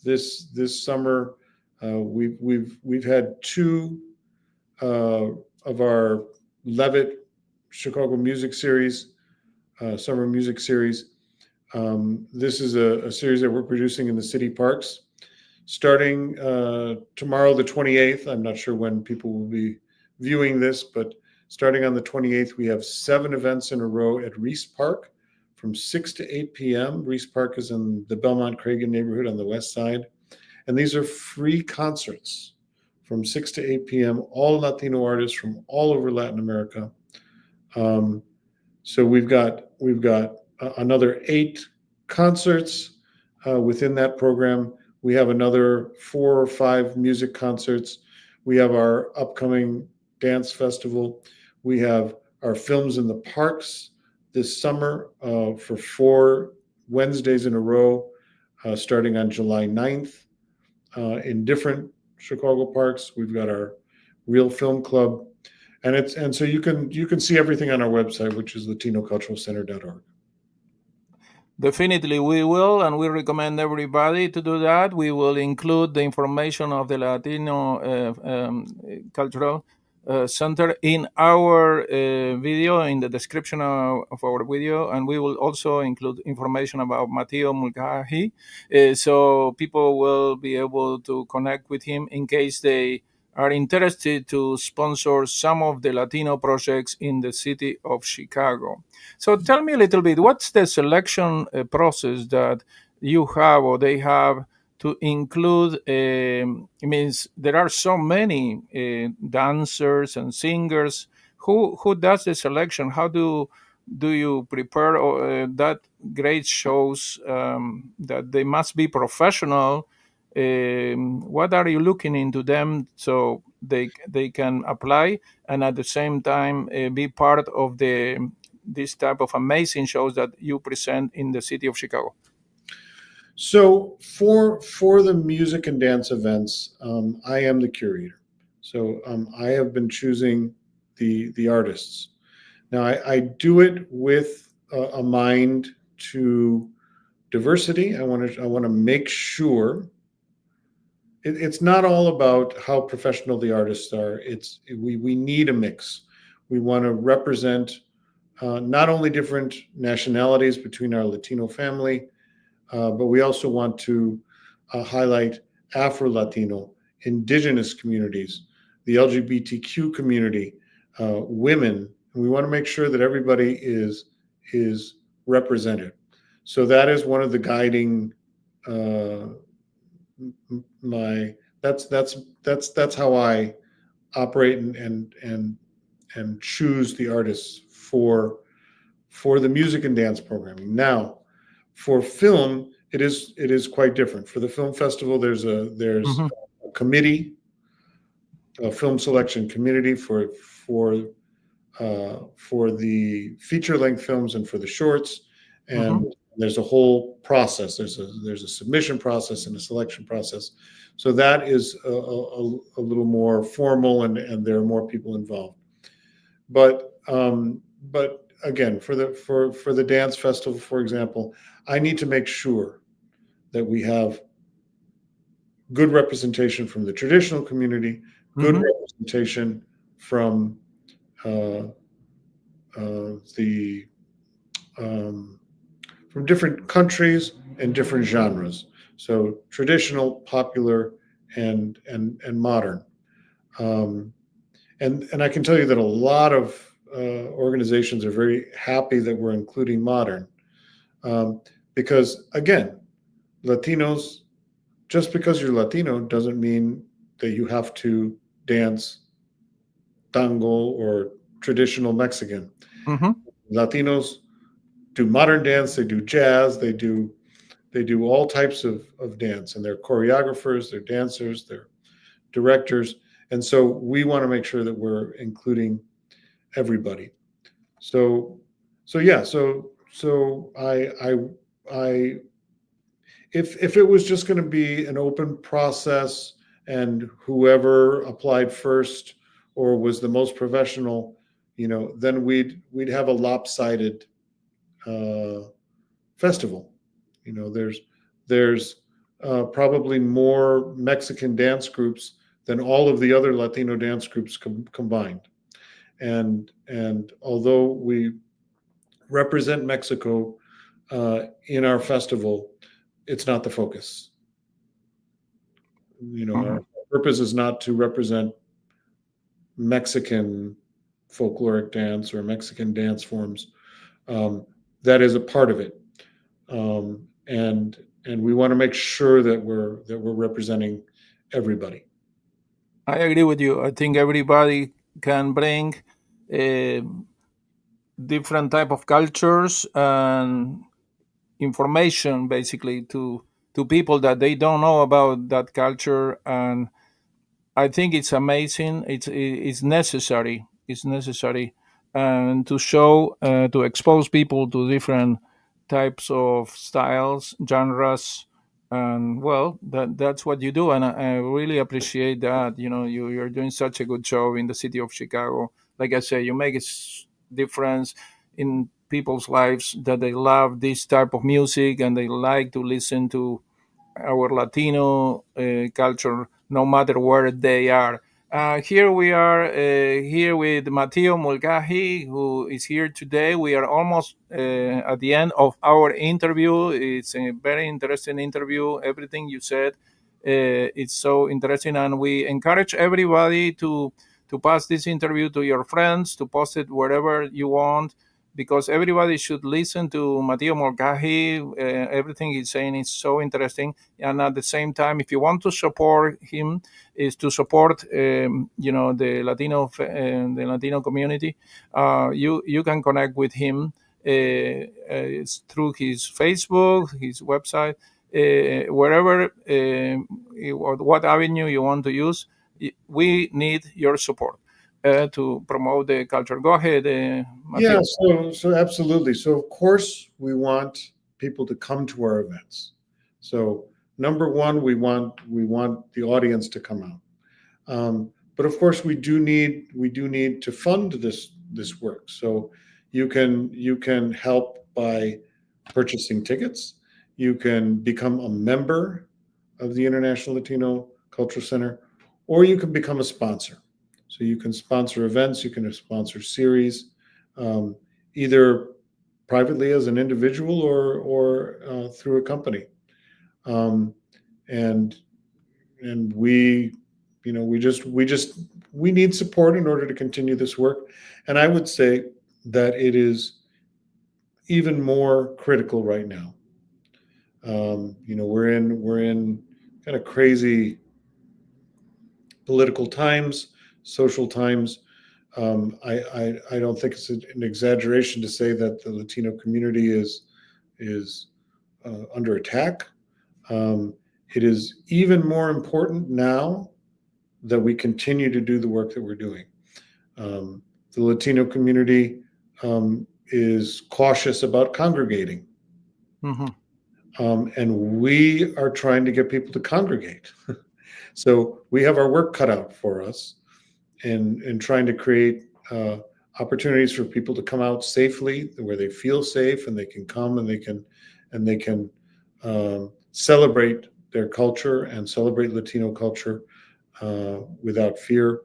This summer, we've had 2 uh, of our Levitt Chicago Music Series, summer music series. This is a series that we're producing in the city parks, starting tomorrow, the 28th. I'm not sure when people will be viewing this, but starting on the 28th, we have 7 events in a row at Reese Park from 6 to 8 p.m. Reese Park is in the Belmont Cragen neighborhood on the west side. And these are free concerts from 6 to 8 p.m., all Latino artists from all over Latin America. Um, so we've got another 8 concerts within that program. We have another 4 or 5 music concerts. We have our upcoming dance festival. We have our films in the parks this summer for 4 Wednesdays in a row, starting on July 9th, in different Chicago parks. We've got our Real Film Club, and so you can see everything on our website, which is latinoculturalcenter.org. Definitely, we will, and we recommend everybody to do that. We will include the information of the Latino Cultural Center in our video, in the description of our video, and we will also include information about Mateo Mulcahy, so people will be able to connect with him in case they are interested to sponsor some of the Latino projects in the city of Chicago. So tell me a little bit, what's the selection process that you have or they have to include. It means there are so many dancers and singers. Who does the selection? How do you prepare that great shows that they must be professional? What are you looking into them so they can apply and at the same time be part of the this type of amazing shows that you present in the city of Chicago? So for the music and dance events, I am the curator. So I have been choosing the artists. Now I do it with a mind to diversity. I want to make sure it's not all about how professional the artists are. We need a mix. We want to represent not only different nationalities between our Latino family, but we also want to highlight Afro Latino, indigenous communities, the LGBTQ community, women. And we want to make sure that everybody is represented. So that is one of the guiding uh, my that's how I operate and choose the artists for the music and dance programming. Now, for film, it is quite different. For the film festival, there's Hmm. a committee, a film selection committee for the feature length films and for the shorts, and Hmm. there's a whole process. There's a submission process and a selection process. So that is a little more formal, and there are more people involved. But again, for the dance festival, for example, I need to make sure that we have good representation from the traditional community, good Hmm. representation from uh, the from different countries and different genres. So traditional, popular, and modern. Um, and I can tell you that a lot of organizations are very happy that we're including modern, um, because again, Latinos, just because you're Latino doesn't mean that you have to dance tango or traditional Mexican. Hmm. Latinos do modern dance, they do jazz, they do all types of dance, and they're choreographers, they're dancers, they're directors, and so we want to make sure that we're including everybody. So so yeah, so I if it was just going to be an open process and whoever applied first or was the most professional, then we'd have a lopsided uh, festival. There's probably more Mexican dance groups than all of the other Latino dance groups combined. And although we represent Mexico in our festival, it's not the focus. Our Hmm. purpose is not to represent Mexican folkloric dance or Mexican dance forms. Um, that is a part of it, and we want to make sure that we're representing everybody. I agree with you. I think everybody can bring uh, different type of cultures and information basically to people that they don't know about that culture, and I think it's amazing. It's necessary. It's necessary, and to show to expose people to different types of styles, genres, and well, that's what you do, and I really appreciate that. You're doing such a good job in the city of Chicago. Like I say, you make a difference in people's lives that they love this type of music and they like to listen to our Latino culture, no matter where they are. Here we are here with Mateo Mulcahy, who is here today. We are almost at the end of our interview. It's a very interesting interview. Everything you said, it's so interesting, and we encourage everybody to pass this interview to your friends, to post it wherever you want, because everybody should listen to Mateo Mulcahy. Everything he's saying is so interesting, and at the same time, if you want to support him, is to support the Latino community. You can connect with him. It's through his Facebook, his website, wherever or what avenue you want to use. We need your support to promote the culture. Go ahead, Yeah, Mateo. so absolutely. So of course we want people to come to our events. So number one, we want the audience to come out. But of course, we do need to fund this work. So you can help by purchasing tickets. You can become a member of the International Latino Cultural Center, or you can become a sponsor. So you can sponsor events, you can sponsor series, um, either privately as an individual or through a company. Um, and and we need support in order to continue this work. And I would say that it is even more critical right now. We're in kind of crazy political times, social times. I don't think it's an exaggeration to say that the Latino community is under attack. Um, it is even more important now that we continue to do the work that we're doing. Um, the Latino community is cautious about congregating, Mhm. and we are trying to get people to congregate. So we have our work cut out for us in trying to create opportunities for people to come out safely, where they feel safe and they can come and they can celebrate their culture and celebrate Latino culture without fear.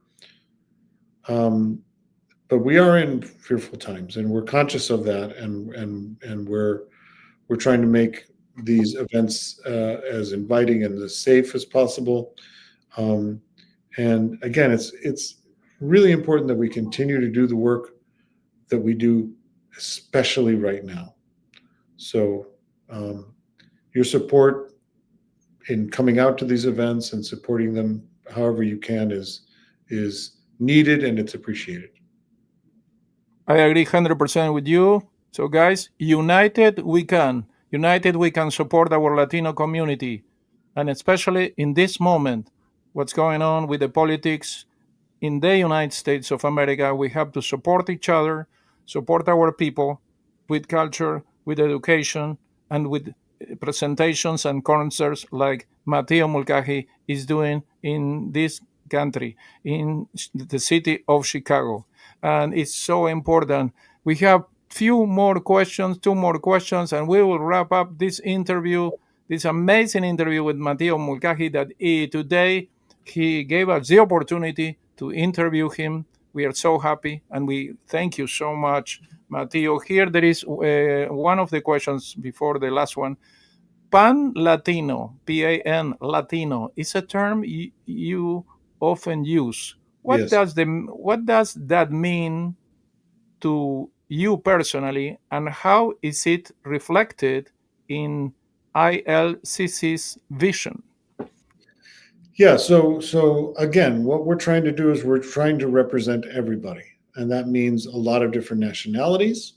Um, but we are in fearful times, and we're conscious of that, and we're trying to make these events as inviting and as safe as possible. Um, and again, it's really important that we continue to do the work that we do, especially right now. So um, your support in coming out to these events and supporting them however you can is needed, and it's appreciated. I agree 100% with you. So, guys, united we can. United we can support our Latino community. And especially in this moment, what's going on with the politics in the United States of America, we have to support each other, support our people with culture, with education, and with presentations and concerts like Mateo Mulcahy is doing in this country, in the city of Chicago. And it's so important. We have few more questions, two more questions, and we will wrap up this interview, this amazing interview with Mateo Mulcahy that today he gave us the opportunity to interview him. We are so happy and we thank you so much, Mateo. Here there is one of the questions before the last one. Pan Latino, PAN Latino, is a term you often use. Yes. What does that mean to you personally, and how is it reflected in ILCC's vision? Yeah. So again, what we're trying to do is we're trying to represent everybody, and that means a lot of different nationalities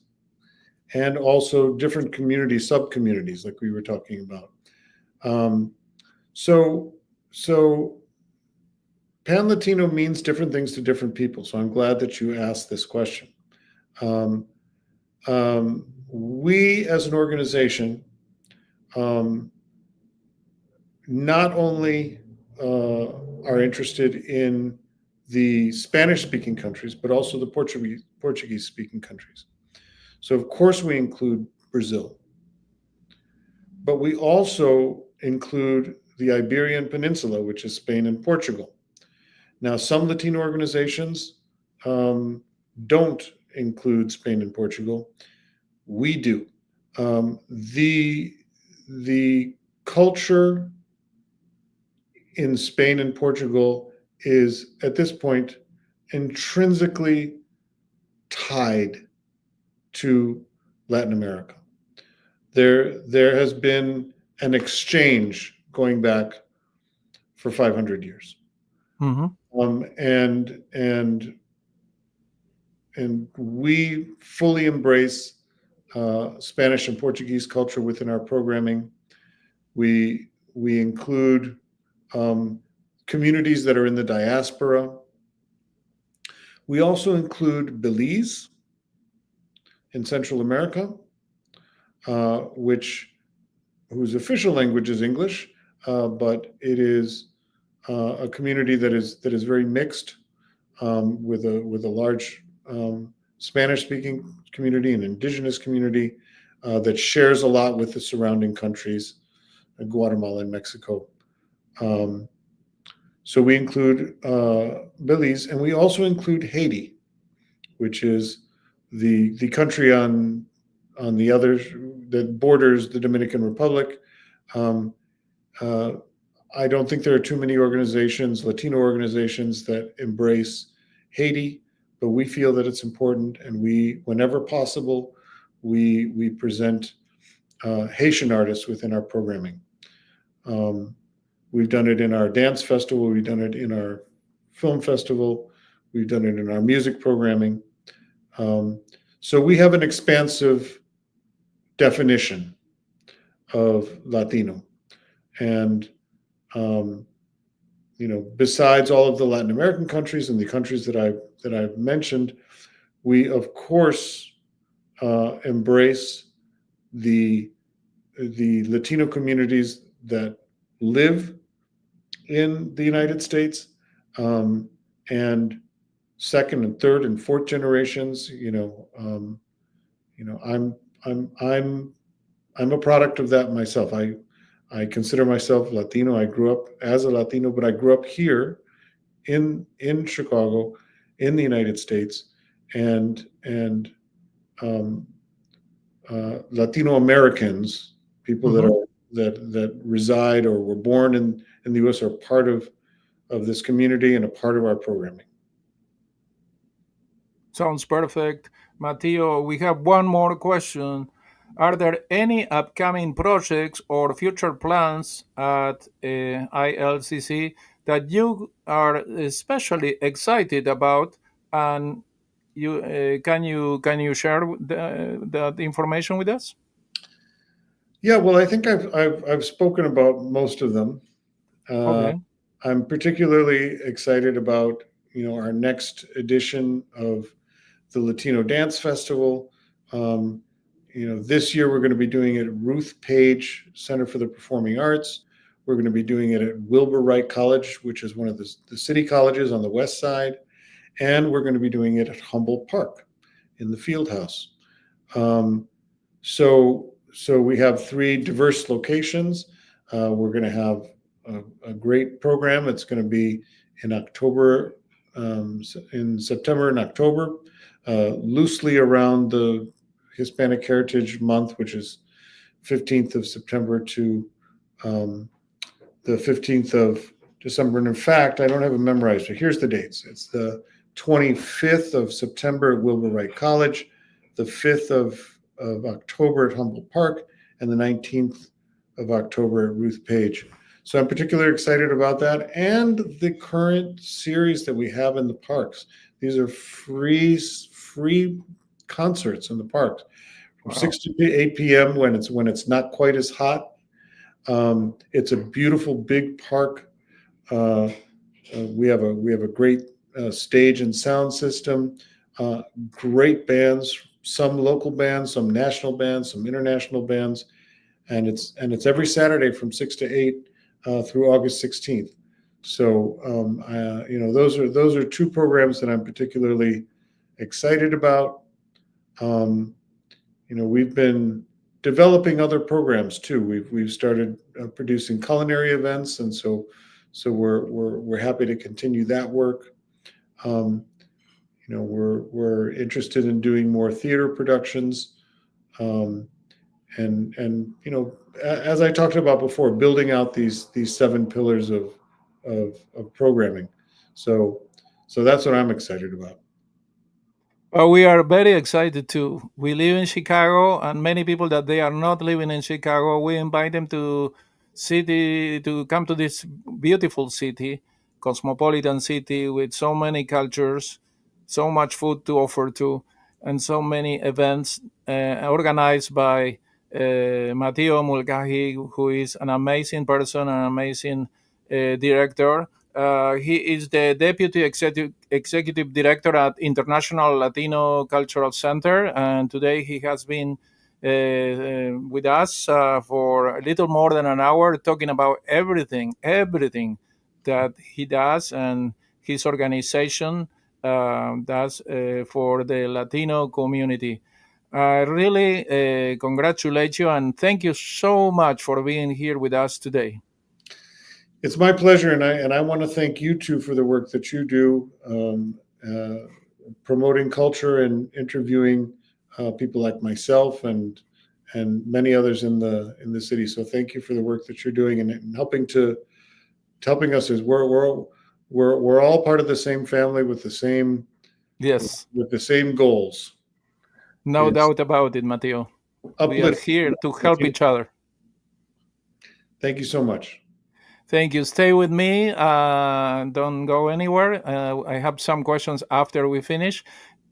and also different community sub communities, like we were talking about. Um, so so Pan Latino means different things to different people. So I'm glad that you asked this question. Um, we as an organization um, not only are interested in the Spanish speaking countries, but also the Portuguese speaking countries. So, of course, we include Brazil, but we also include the Iberian Peninsula, which is Spain and Portugal. Now, some Latino organizations um, don't include Spain and Portugal. We do. The culture in Spain and Portugal is at this point intrinsically tied to Latin America. There has been an exchange going back for 500 years. Hmm. Um, and and and we fully embrace Spanish and Portuguese culture within our programming. We include um, communities that are in the diaspora. We also include Belize in Central America, which whose official language is English, but it is a community that is very mixed, with a large Spanish-speaking community and indigenous community that shares a lot with the surrounding countries, Guatemala and Mexico. Um, so we include Belize, and we also include Haiti, which is the country on the other that borders the Dominican Republic. Um, uh, I don't think there are too many organizations, Latino organizations, that embrace Haiti, but we feel that it's important, and whenever possible, we present Haitian artists within our programming. Um, we've done it in our dance festival, we've done it in our film festival, we've done it in our music programming. Um, so we have an expansive definition of Latino, and um, besides all of the Latin American countries and the countries that I've mentioned, we of course embrace the Latino communities that live in the United States, um, and second and third and fourth generations. I'm I'm I'm a product of that myself. I consider myself Latino. I grew up as a Latino, but I grew up here in Chicago, in the United States, and um, Latino Americans, people that Hmm. are that reside or were born in the U.S., are part of this community and a part of our programming. Sounds perfect. Mateo, we have one more question. Are there any upcoming projects or future plans at ILCC that you are especially excited about? And can you share that information with us? Yeah, well, I think I've spoken about most of them. Uh, Okay. I'm particularly excited about our next edition of the Latino Dance Festival. Um, this year we're going to be doing it at Ruth Page Center for the Performing Arts. We're going to be doing it at Wilbur Wright College, which is one of the city colleges on the west side, and we're going to be doing it at Humboldt Park in the Field House. Um, so we have three diverse locations. We're going to have a great program. It's going to be in October, in September and October, loosely around the Hispanic Heritage Month, which is 15th of September to um, the 15th of December. And in fact, I don't have it memorized, but here's the dates. It's the 25th of September at Wilbur Wright College, the 5th of October at Humboldt Park, and the 19th of October at Ruth Page. So I'm particularly excited about that, and the current series that we have in the parks. These are free concerts in the parks from Wow. 6 to 8 p.m. when it's not quite as hot. It's a beautiful big park. Uh, we have a great stage and sound system. Great bands, some local bands, some national bands, some international bands, and it's every Saturday from 6 to 8 through August 16th. So those are two programs that I'm particularly excited about. Um, we've been developing other programs too. We've started producing culinary events, and so we're happy to continue that work. Um, we're interested in doing more theater productions, um, and as I talked about before, building out these seven pillars of programming. So so that's what I'm excited about. We are very excited too. We live in Chicago, and many people that they are not living in Chicago, we invite them to come to this beautiful city, cosmopolitan city with so many cultures, so much food to offer to, and so many events organized by Mateo Mulcahy, who is an amazing person, an amazing director. He is the deputy executive director at International Latino Cultural Center, and today he has been with us for a little more than an hour, talking about everything that he does and his organization does for the Latino community. I really congratulate you and thank you so much for being here with us today. It's my pleasure, and I want to thank you two for the work that you do, promoting culture and interviewing people like myself and many others in the city. So thank you for the work that you're doing and helping us. As we're all part of the same family with Yes. the same goals. No It's doubt about it, Mateo. We are uplift. here to help each other. Thank you so much. Thank you. Stay with me. Don't go anywhere. I have some questions after we finish.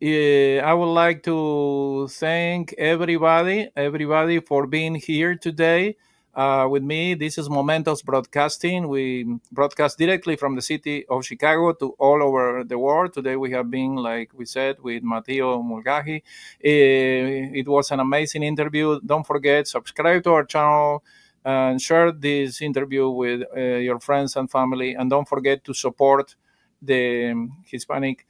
I would like to thank everybody for being here today with me. This is Momentos Broadcasting. We broadcast directly from the city of Chicago to all over the world. Today we have been, like we said, with Mateo Mulcahy. It was an amazing interview. Don't forget, subscribe to our channel and share this interview with your friends and family. And don't forget to support the Hispanic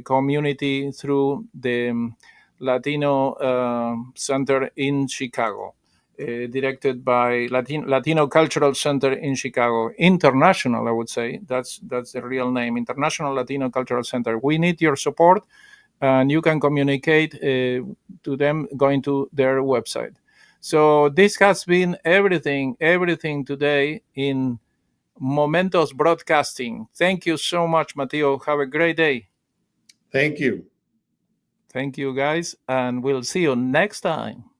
community through the Latino Center in Chicago, directed by Latino Cultural Center in Chicago. International, I would say. That's the real name, International Latino Cultural Center. We need your support, and you can communicate to them going to their website. So this has been everything today in Momentos Broadcasting. Thank you so much, Mateo. Have a great day. Thank you. Thank you, guys, and we'll see you next time.